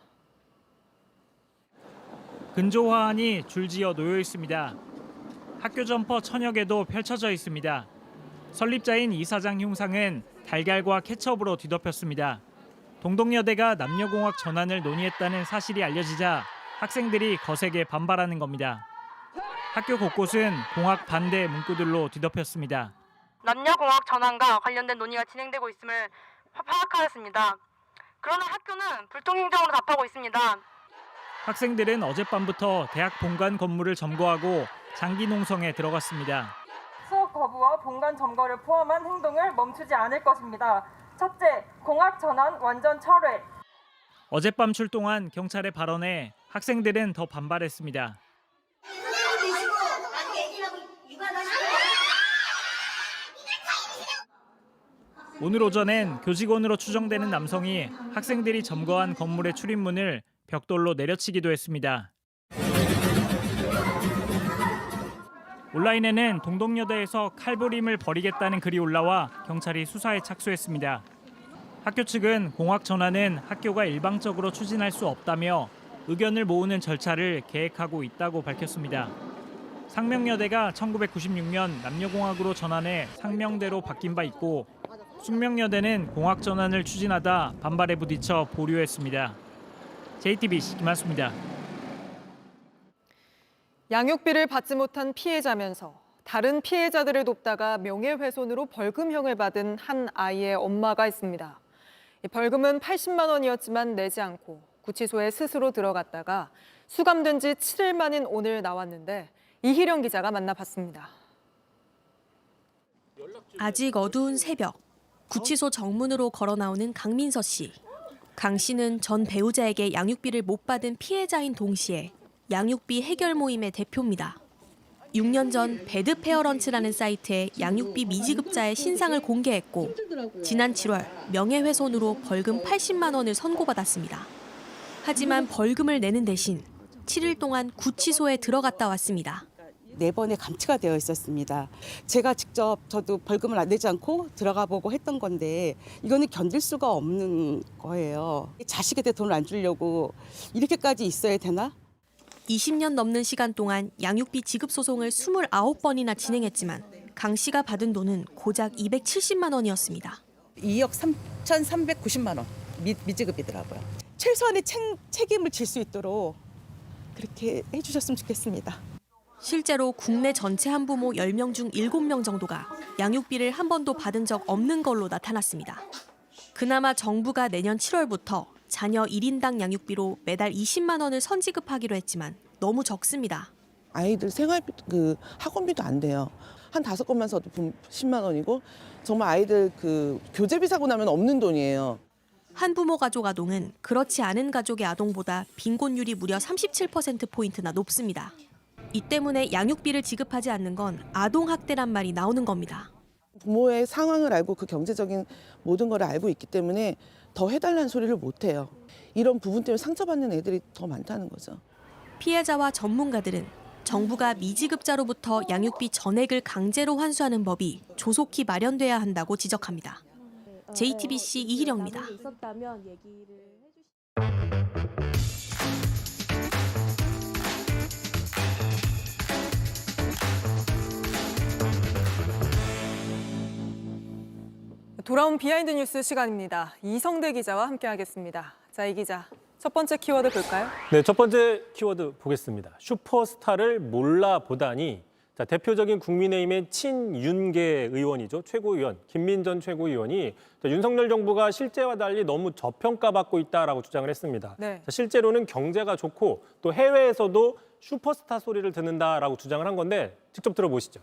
근조 화환이 줄지어 놓여 있습니다. 학교 점퍼 천여 개도 펼쳐져 있습니다. 설립자인 이사장 흉상은 달걀과 케첩으로 뒤덮였습니다. 동덕여대가 남녀공학 전환을 논의했다는 사실이 알려지자 학생들이 거세게 반발하는 겁니다. 학교 곳곳은 공학 반대 문구들로 뒤덮였습니다. 남녀공학 전환과 관련된 논의가 진행되고 있음을 파악하였습니다. 그러나 학교는 불통행정으로 답하고 있습니다. 학생들은 어젯밤부터 대학 본관 건물을 점거하고 장기 농성에 들어갔습니다. 수업 거부와 본관 점거를 포함한 행동을 멈추지 않을 것입니다. 첫째, 공학 전환 완전 철회. 어젯밤 출동한 경찰의 발언에 학생들은 더 반발했습니다. 오늘 오전엔 교직원으로 추정되는 남성이 학생들이 점거한 건물의 출입문을 벽돌로 내려치기도 했습니다. 온라인에는 동덕여대에서 칼부림을 벌이겠다는 글이 올라와 경찰이 수사에 착수했습니다. 학교 측은 공학 전환은 학교가 일방적으로 추진할 수 없다며 의견을 모으는 절차를 계획하고 있다고 밝혔습니다. 상명여대가 1996년 남녀공학으로 전환해 상명대로 바뀐 바 있고 숙명여대는 공학 전환을 추진하다 반발에 부딪혀 보류했습니다. JTBC 김한수입니다. 양육비를 받지 못한 피해자면서 다른 피해자들을 돕다가 명예훼손으로 벌금형을 받은 한 아이의 엄마가 있습니다. 벌금은 80만 원이었지만 내지 않고 구치소에 스스로 들어갔다가 수감된 지 7일 만인 오늘 나왔는데 이희령 기자가 만나봤습니다. 아직 어두운 새벽, 구치소 정문으로 걸어 나오는 강민서 씨. 강 씨는 전 배우자에게 양육비를 못 받은 피해자인 동시에 양육비 해결 모임의 대표입니다. 6년 전 배드 페어런츠라는 사이트에 양육비 미지급자의 신상을 공개했고 지난 7월 명예훼손으로 벌금 80만 원을 선고받았습니다. 하지만 벌금을 내는 대신 7일 동안 구치소에 들어갔다 왔습니다. 4번의 감치가 되어 있었습니다. 제가 직접 저도 벌금을 내지 않고 들어가 보고 했던 건데 이거는 견딜 수가 없는 거예요. 자식한테 돈을 안 주려고 이렇게까지 있어야 되나? 20년 넘는 시간 동안 양육비 지급 소송을 29번이나 진행했지만 강 씨가 받은 돈은 고작 270만 원이었습니다. 2억 3,390만 원 미지급이더라고요. 최소한의 책임을 질 수 있도록 그렇게 해주셨으면 좋겠습니다. 실제로 국내 전체 한부모 10명 중 7명 정도가 양육비를 한 번도 받은 적 없는 걸로 나타났습니다. 그나마 정부가 내년 7월부터 자녀 1인당 양육비로 매달 20만 원을 선지급하기로 했지만 너무 적습니다. 아이들 생활비, 학원비도 안 돼요. 한 5건만 써도 10만 원이고 정말 아이들 교재비 사고 나면 없는 돈이에요. 한부모 가족 아동은 그렇지 않은 가족의 아동보다 빈곤율이 무려 37%포인트나 높습니다. 이 때문에 양육비를 지급하지 않는 건 아동학대란 말이 나오는 겁니다. 부모의 상황을 알고 그 경제적인 모든 걸 알고 있기 때문에 더 해달라는 소리를 못 해요. 이런 부분 때문에 상처받는 애들이 더 많다는 거죠. 피해자와 전문가들은 정부가 미지급자로부터 양육비 전액을 강제로 환수하는 법이 조속히 마련돼야 한다고 지적합니다. JTBC 이희령입니다. 돌아온 비하인드 뉴스 시간입니다. 이성대 기자와 함께하겠습니다. 자, 이 기자, 첫 번째 키워드 볼까요? 네, 첫 번째 키워드 보겠습니다. 슈퍼스타를 몰라보다니. 자, 대표적인 국민의힘의 친윤계 의원이죠. 최고위원 김민전 최고위원이 윤석열 정부가 실제와 달리 너무 저평가받고 있다라고 주장을 했습니다. 네. 자, 실제로는 경제가 좋고 또 해외에서도 슈퍼스타 소리를 듣는다라고 주장을 한 건데 직접 들어보시죠.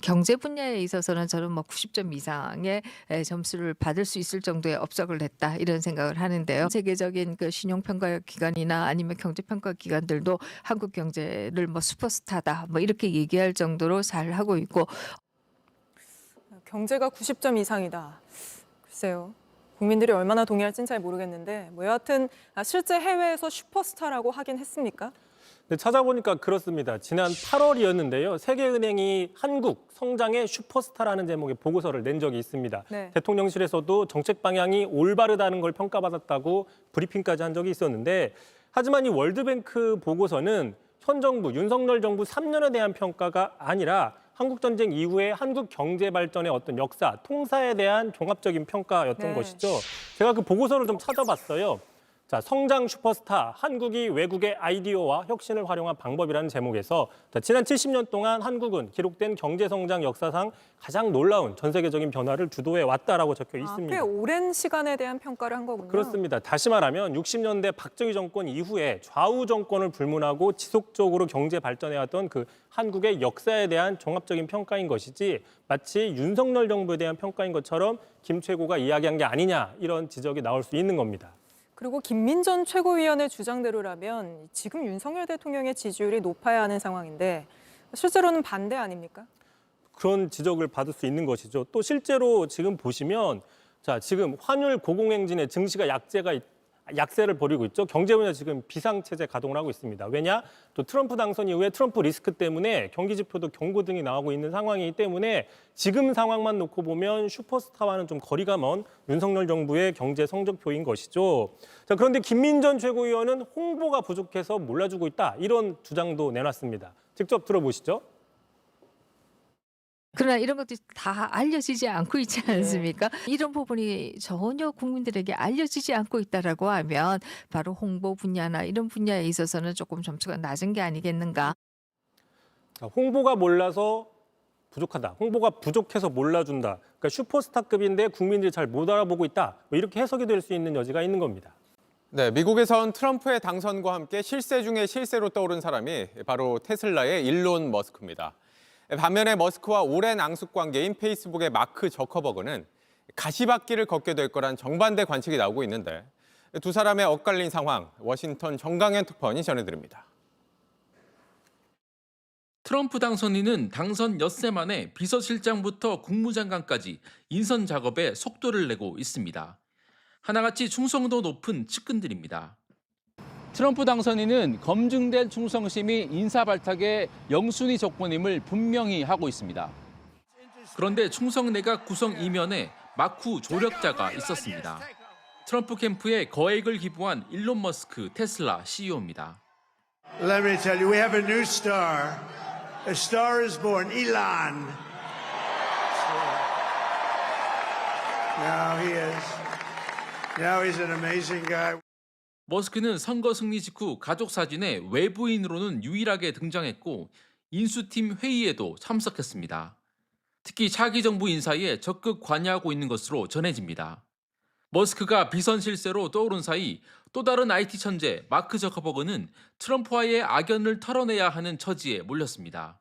경제 분야에 있어서는 저는 90점 이상의 점수를 받을 수 있을 정도의 업적을 냈다 이런 생각을 하는데요. 세계적인 신용평가 기관이나 아니면 경제평가 기관들도 한국 경제를 슈퍼스타다 이렇게 얘기할 정도로 잘 하고 있고. 경제가 90점 이상이다. 글쎄요. 국민들이 얼마나 동의할지는 잘 모르겠는데 뭐 여하튼 실제 해외에서 슈퍼스타라고 하긴 했습니까? 네, 찾아보니까 그렇습니다. 지난 8월이었는데요. 세계은행이 한국 성장의 슈퍼스타라는 제목의 보고서를 낸 적이 있습니다. 네. 대통령실에서도 정책 방향이 올바르다는 걸 평가받았다고 브리핑까지 한 적이 있었는데 하지만 이 월드뱅크 보고서는 현 정부, 윤석열 정부 3년에 대한 평가가 아니라 한국전쟁 이후에 한국 경제 발전의 어떤 역사, 통사에 대한 종합적인 평가였던 것이죠. 제가 그 보고서를 좀 찾아봤어요. 자, 성장 슈퍼스타, 한국이 외국의 아이디어와 혁신을 활용한 방법이라는 제목에서 지난 70년 동안 한국은 기록된 경제성장 역사상 가장 놀라운 전 세계적인 변화를 주도해 왔다라고 적혀 있습니다. 꽤 오랜 시간에 대한 평가를 한 거군요. 그렇습니다. 다시 말하면 60년대 박정희 정권 이후에 좌우 정권을 불문하고 지속적으로 경제 발전해왔던 그 한국의 역사에 대한 종합적인 평가인 것이지 마치 윤석열 정부에 대한 평가인 것처럼 김 최고가 이야기한 게 아니냐 이런 지적이 나올 수 있는 겁니다. 그리고 김민전 최고위원의 주장대로라면 지금 윤석열 대통령의 지지율이 높아야 하는 상황인데 실제로는 반대 아닙니까? 그런 지적을 받을 수 있는 것이죠. 또 실제로 지금 보시면 자, 지금 환율 고공행진에 증시가 약세를 벌이고 있죠. 경제 분야 지금 비상체제 가동을 하고 있습니다. 왜냐? 또 트럼프 당선 이후에 트럼프 리스크 때문에 경기 지표도 경고등이 나오고 있는 상황이기 때문에 지금 상황만 놓고 보면 슈퍼스타와는 좀 거리가 먼 윤석열 정부의 경제 성적표인 것이죠. 자, 그런데 김민전 최고위원은 홍보가 부족해서 몰라주고 있다. 이런 주장도 내놨습니다. 직접 들어보시죠. 그러나 이런 것들이 다 알려지지 않고 있지 않습니까? 이런 부분이 전혀 국민들에게 알려지지 않고 있다라고 하면 바로 홍보 분야나 이런 분야에 있어서는 조금 점수가 낮은 게 아니겠는가? 홍보가 몰라서 부족하다. 홍보가 부족해서 몰라준다. 그러니까 슈퍼스타급인데 국민들이 잘 못 알아보고 있다. 뭐 이렇게 해석이 될 수 있는 여지가 있는 겁니다. 네, 미국에선 트럼프의 당선과 함께 실세 중에 실세로 떠오른 사람이 바로 테슬라의 일론 머스크입니다. 반면에 머스크와 오랜 앙숙 관계인 페이스북의 마크 저커버그는 가시밭길을 걷게 될 거란 정반대 관측이 나오고 있는데 두 사람의 엇갈린 상황, 워싱턴 정강현 특파원이 전해드립니다. 트럼프 당선인은 당선 엿새 만에 비서실장부터 국무장관까지 인선 작업에 속도를 내고 있습니다. 하나같이 충성도 높은 측근들입니다. 트럼프 당선인은 검증된 충성심이 인사발탁의 영순위 조건임을 분명히 하고 있습니다. 그런데 충성 내각 구성 이면에 막후 조력자가 있었습니다. 트럼프 캠프에 거액을 기부한 일론 머스크 테슬라 CEO입니다. Let me tell you, we have a new star. A star is born, Elon. Now he's an amazing guy. 머스크는 선거 승리 직후 가족 사진에 외부인으로는 유일하게 등장했고 인수팀 회의에도 참석했습니다. 특히 차기 정부 인사에 적극 관여하고 있는 것으로 전해집니다. 머스크가 비선 실세로 떠오른 사이 또 다른 IT 천재 마크 저커버그는 트럼프와의 악연을 털어내야 하는 처지에 몰렸습니다.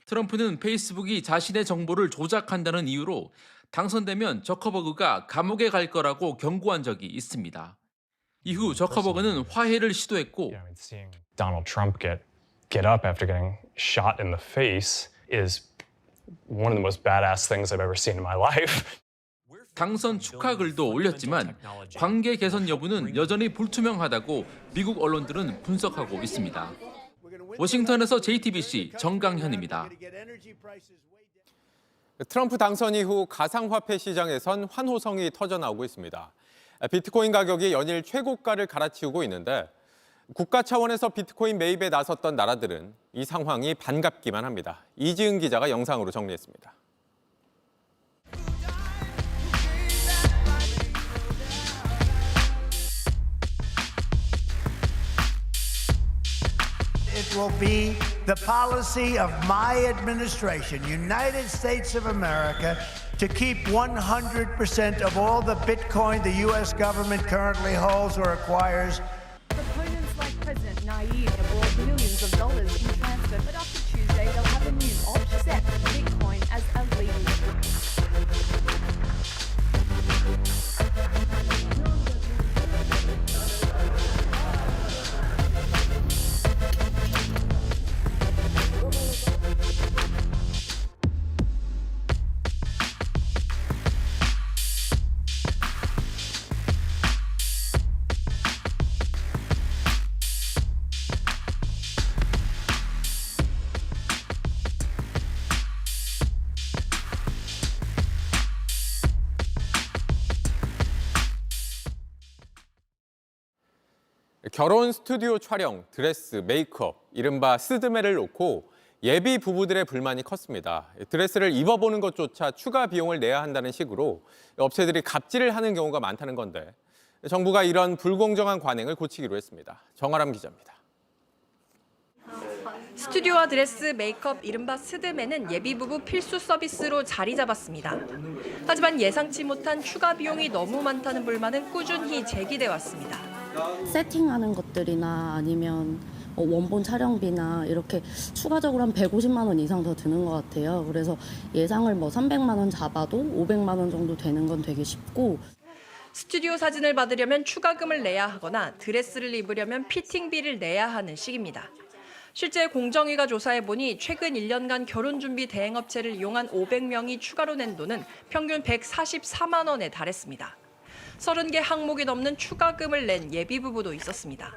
트럼프는 페이스북이 자신의 정보를 조작한다는 이유로 당선되면 저커버그가 감옥에 갈 거라고 경고한 적이 있습니다. 이후 저커버그는 화해를 시도했고 Donald Trump get up after getting shot in the face is one of the most badass things I've ever seen in my life. 당선 축하 글도 올렸지만 관계 개선 여부는 여전히 불투명하다고 미국 언론들은 분석하고 있습니다. 워싱턴에서 JTBC 정강현입니다. 트럼프 당선 이후 가상화폐 시장에선 환호성이 터져나오고 있습니다. 비트코인 가격이 연일 최고가를 갈아치우고 있는데 국가 차원에서 비트코인 매입에 나섰던 나라들은 이 상황이 반갑기만 합니다. 이지은 기자가 영상으로 정리했습니다. It will be the policy of my administration, United States of America, to keep 100% of all the Bitcoin the U.S. government currently holds or acquires. Proponents like President Nayib abroad millions of dollars in transfer, but after Tuesday they'll have a new offset Bitcoin as a legal. 결혼 스튜디오 촬영, 드레스, 메이크업, 이른바 스드메를 놓고 예비 부부들의 불만이 컸습니다. 드레스를 입어보는 것조차 추가 비용을 내야 한다는 식으로 업체들이 갑질을 하는 경우가 많다는 건데 정부가 이런 불공정한 관행을 고치기로 했습니다. 정아람 기자입니다. 스튜디오와 드레스, 메이크업, 이른바 스드메는 예비부부 필수 서비스로 자리 잡았습니다. 하지만 예상치 못한 추가 비용이 너무 많다는 불만은 꾸준히 제기돼 왔습니다. 세팅하는 것들이나 아니면 원본 촬영비나 이렇게 추가적으로 한 150만 원 이상 더 드는 것 같아요. 그래서 예상을 300만 원 잡아도 500만 원 정도 되는 건 되게 쉽고. 스튜디오 사진을 받으려면 추가금을 내야 하거나 드레스를 입으려면 피팅비를 내야 하는 식입니다. 실제 공정위가 조사해보니 최근 1년간 결혼준비 대행업체를 이용한 500명이 추가로 낸 돈은 평균 144만 원에 달했습니다. 30개 항목이 넘는 추가금을 낸 예비부부도 있었습니다.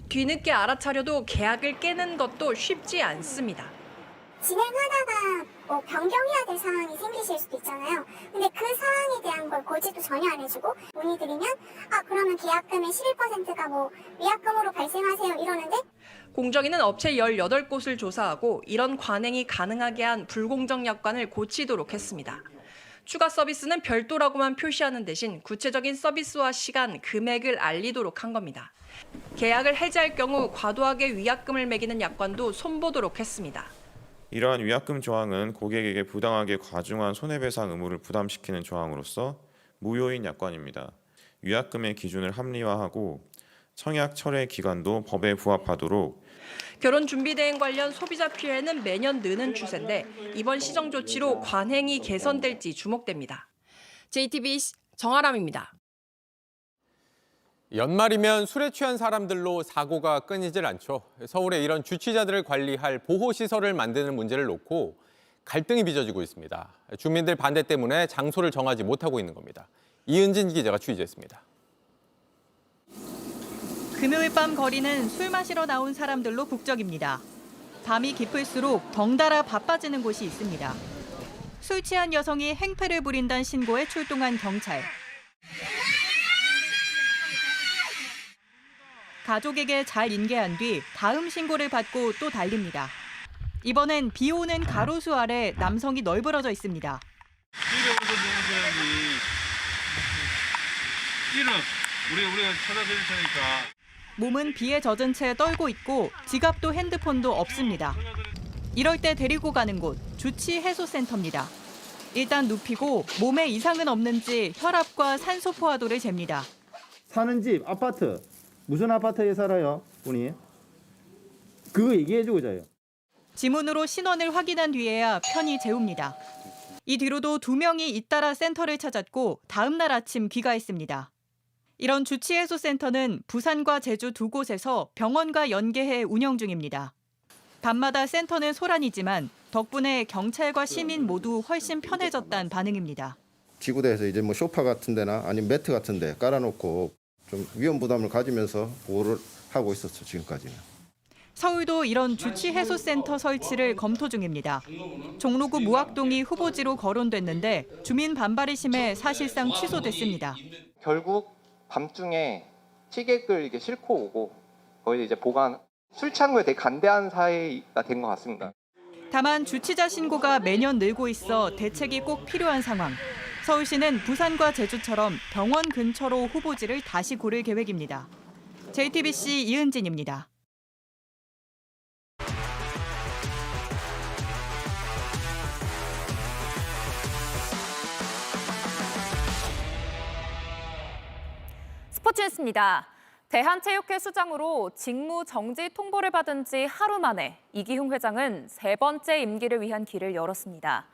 뒤늦게 알아차려도 계약을 깨는 것도 쉽지 않습니다. 진행하다가 변경해야 될 상황이 생기실 수도 있잖아요. 근데 그 사항에 대한 걸 고지도 전혀 안 해주고 문의드리면 그러면 계약금의 11%가 위약금으로 발생하세요 이러는데 공정위는 업체 18곳을 조사하고 이런 관행이 가능하게 한 불공정 약관을 고치도록 했습니다. 추가 서비스는 별도라고만 표시하는 대신 구체적인 서비스와 시간, 금액을 알리도록 한 겁니다. 계약을 해지할 경우 과도하게 위약금을 매기는 약관도 손보도록 했습니다. 이러한 위약금 조항은 고객에게 부당하게 과중한 손해배상 의무를 부담시키는 조항으로서 무효인 약관입니다. 위약금의 기준을 합리화하고 청약 철회 기간도 법에 부합하도록 결혼 준비 대행 관련 소비자 피해는 매년 느는 추세인데 이번 시정 조치로 관행이 개선될지 주목됩니다. JTBC 정아람입니다. 연말이면 술에 취한 사람들로 사고가 끊이질 않죠. 서울에 이런 주취자들을 관리할 보호시설을 만드는 문제를 놓고 갈등이 빚어지고 있습니다. 주민들 반대 때문에 장소를 정하지 못하고 있는 겁니다. 이은진 기자가 취재했습니다. 금요일 밤 거리는 술 마시러 나온 사람들로 북적입니다. 밤이 깊을수록 덩달아 바빠지는 곳이 있습니다. 술 취한 여성이 행패를 부린다는 신고에 출동한 경찰. 가족에게 잘 인계한 뒤 다음 신고를 받고 또 달립니다. 이번엔 비 오는 가로수 아래 남성이 널브러져 있습니다. 우리가 찾아드릴 테니까. 몸은 비에 젖은 채 떨고 있고 지갑도 핸드폰도 없습니다. 이럴 때 데리고 가는 곳, 주치해소센터입니다. 일단 눕히고 몸에 이상은 없는지 혈압과 산소 포화도를 잽니다. 사는 집, 아파트, 무슨 아파트에 살아요, 분이? 그거 얘기해주고 자요. 지문으로 신원을 확인한 뒤에야 편히 재웁니다. 이 뒤로도 2명이 잇따라 센터를 찾았고 다음 날 아침 귀가했습니다. 이런 주치해소센터는 부산과 제주 2곳에서 병원과 연계해 운영 중입니다. 밤마다 센터는 소란이지만 덕분에 경찰과 시민 모두 훨씬 편해졌다는 반응입니다. 지구대에서 이제 소파 같은 데나 아니면 매트 같은 데 깔아놓고 좀 위험 부담을 가지면서 보호를 하고 있었죠, 지금까지는. 서울도 이런 주치해소센터 설치를 검토 중입니다. 종로구 무학동이 후보지로 거론됐는데 주민 반발이 심해 사실상 취소됐습니다. 결국 밤중에 티객을 이게 싣고 오고 거의 이제 보관 술 취한 거에 되게 간대한 사이가 된 것 같습니다. 다만 주치자 신고가 매년 늘고 있어 대책이 꼭 필요한 상황. 서울시는 부산과 제주처럼 병원 근처로 후보지를 다시 고를 계획입니다. JTBC 이은진입니다. 스포츠뉴스입니다. 대한체육회 수장으로 직무 정지 통보를 받은 지 하루 만에 이기흥 회장은 3번째 임기를 위한 길을 열었습니다.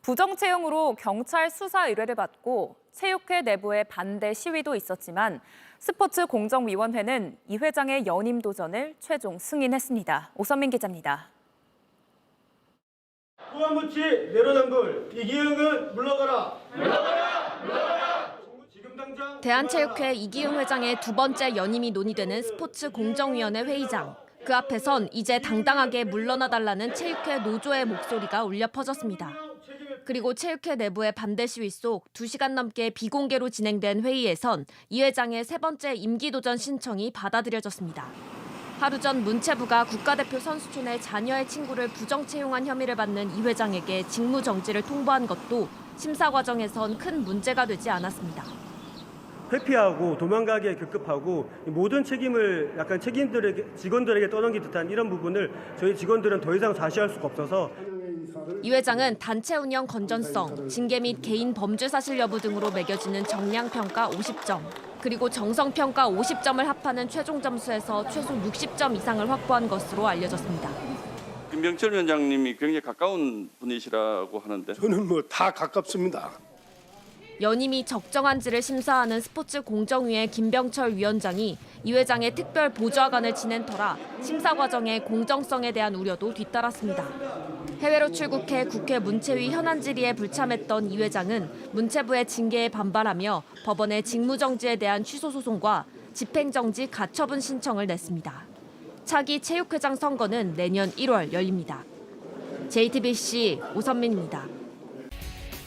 부정 채용으로 경찰 수사 의뢰를 받고 체육회 내부에 반대 시위도 있었지만 스포츠공정위원회는 이 회장의 연임 도전을 최종 승인했습니다. 오선민 기자입니다. 후한무치 내로당돌 이기흥은 물러가라. 물러가라. 물러가라. 대한체육회 이기흥 회장의 2번째 연임이 논의되는 스포츠공정위원회 회의장. 그 앞에선 이제 당당하게 물러나달라는 체육회 노조의 목소리가 울려 퍼졌습니다. 그리고 체육회 내부의 반대 시위 속 2시간 넘게 비공개로 진행된 회의에선 이 회장의 세 번째 임기 도전 신청이 받아들여졌습니다. 하루 전 문체부가 국가대표 선수촌의 자녀의 친구를 부정 채용한 혐의를 받는 이 회장에게 직무 정지를 통보한 것도 심사 과정에선 큰 문제가 되지 않았습니다. 회피하고 도망가기에 급급하고 모든 책임을 약간 직원들에게 떠넘긴 듯한 이런 부분을 저희 직원들은 더 이상 좌시할 수가 없어서 이 회장은 단체 운영 건전성, 징계 및 개인 범죄 사실 여부 등으로 매겨지는 정량 평가 50점, 그리고 정성 평가 50점을 합하는 최종 점수에서 최소 60점 이상을 확보한 것으로 알려졌습니다. 김병철 위원장님이 굉장히 가까운 분이시라고 하는데 저는 뭐 다 가깝습니다. 연임이 적정한지를 심사하는 스포츠 공정위의 김병철 위원장이 이 회장의 특별 보좌관을 지낸 터라 심사 과정의 공정성에 대한 우려도 뒤따랐습니다. 해외로 출국해 국회 문체위 현안 질의에 불참했던 이 회장은 문체부의 징계에 반발하며 법원의 직무정지에 대한 취소 소송과 집행정지 가처분 신청을 냈습니다. 차기 체육회장 선거는 내년 1월 열립니다. JTBC 오선민입니다.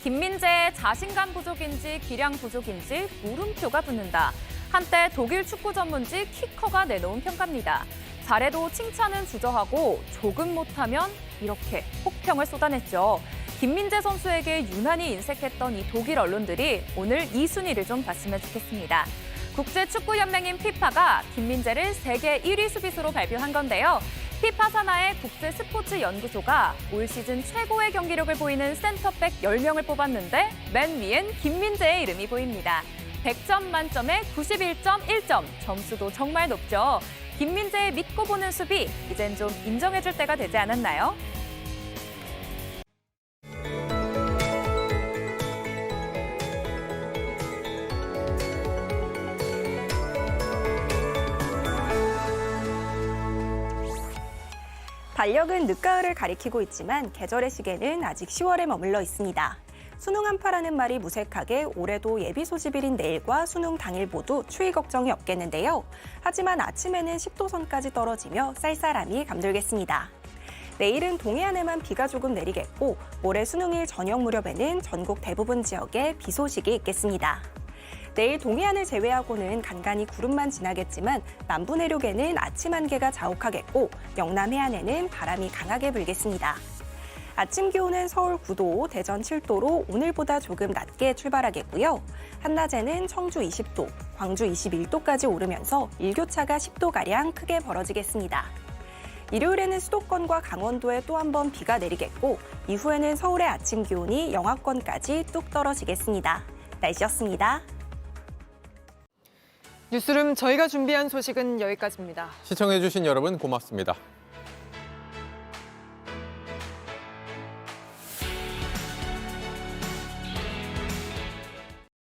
김민재의 자신감 부족인지 기량 부족인지 물음표가 붙는다. 한때 독일 축구 전문지 키커가 내놓은 평가입니다. 잘해도 칭찬은 주저하고 조금 못하면 이렇게 혹평을 쏟아냈죠. 김민재 선수에게 유난히 인색했던 이 독일 언론들이 오늘 이 순위를 좀 봤으면 좋겠습니다. 국제축구연맹인 피파가 김민재를 세계 1위 수비수로 발표한 건데요. 피파 산하의 국제스포츠연구소가 올 시즌 최고의 경기력을 보이는 센터백 10명을 뽑았는데 맨 위엔 김민재의 이름이 보입니다. 100점 만점에 91.1점, 점수도 정말 높죠. 김민재의 믿고 보는 수비, 이젠 좀 인정해줄 때가 되지 않았나요? 달력은 늦가을을 가리키고 있지만 계절의 시계는 아직 10월에 머물러 있습니다. 수능 한파라는 말이 무색하게 올해도 예비 소집일인 내일과 수능 당일 모두 추위 걱정이 없겠는데요. 하지만 아침에는 10도 선까지 떨어지며 쌀쌀함이 감돌겠습니다. 내일은 동해안에만 비가 조금 내리겠고 모레 수능일 저녁 무렵에는 전국 대부분 지역에 비 소식이 있겠습니다. 내일 동해안을 제외하고는 간간히 구름만 지나겠지만 남부 내륙에는 아침 안개가 자욱하겠고 영남 해안에는 바람이 강하게 불겠습니다. 아침 기온은 서울 9도, 대전 7도로 오늘보다 조금 낮게 출발하겠고요. 한낮에는 청주 20도, 광주 21도까지 오르면서 일교차가 10도가량 크게 벌어지겠습니다. 일요일에는 수도권과 강원도에 또 한 번 비가 내리겠고 이후에는 서울의 아침 기온이 영하권까지 뚝 떨어지겠습니다. 날씨였습니다. 뉴스룸 저희가 준비한 소식은 여기까지입니다. 시청해주신 여러분 고맙습니다.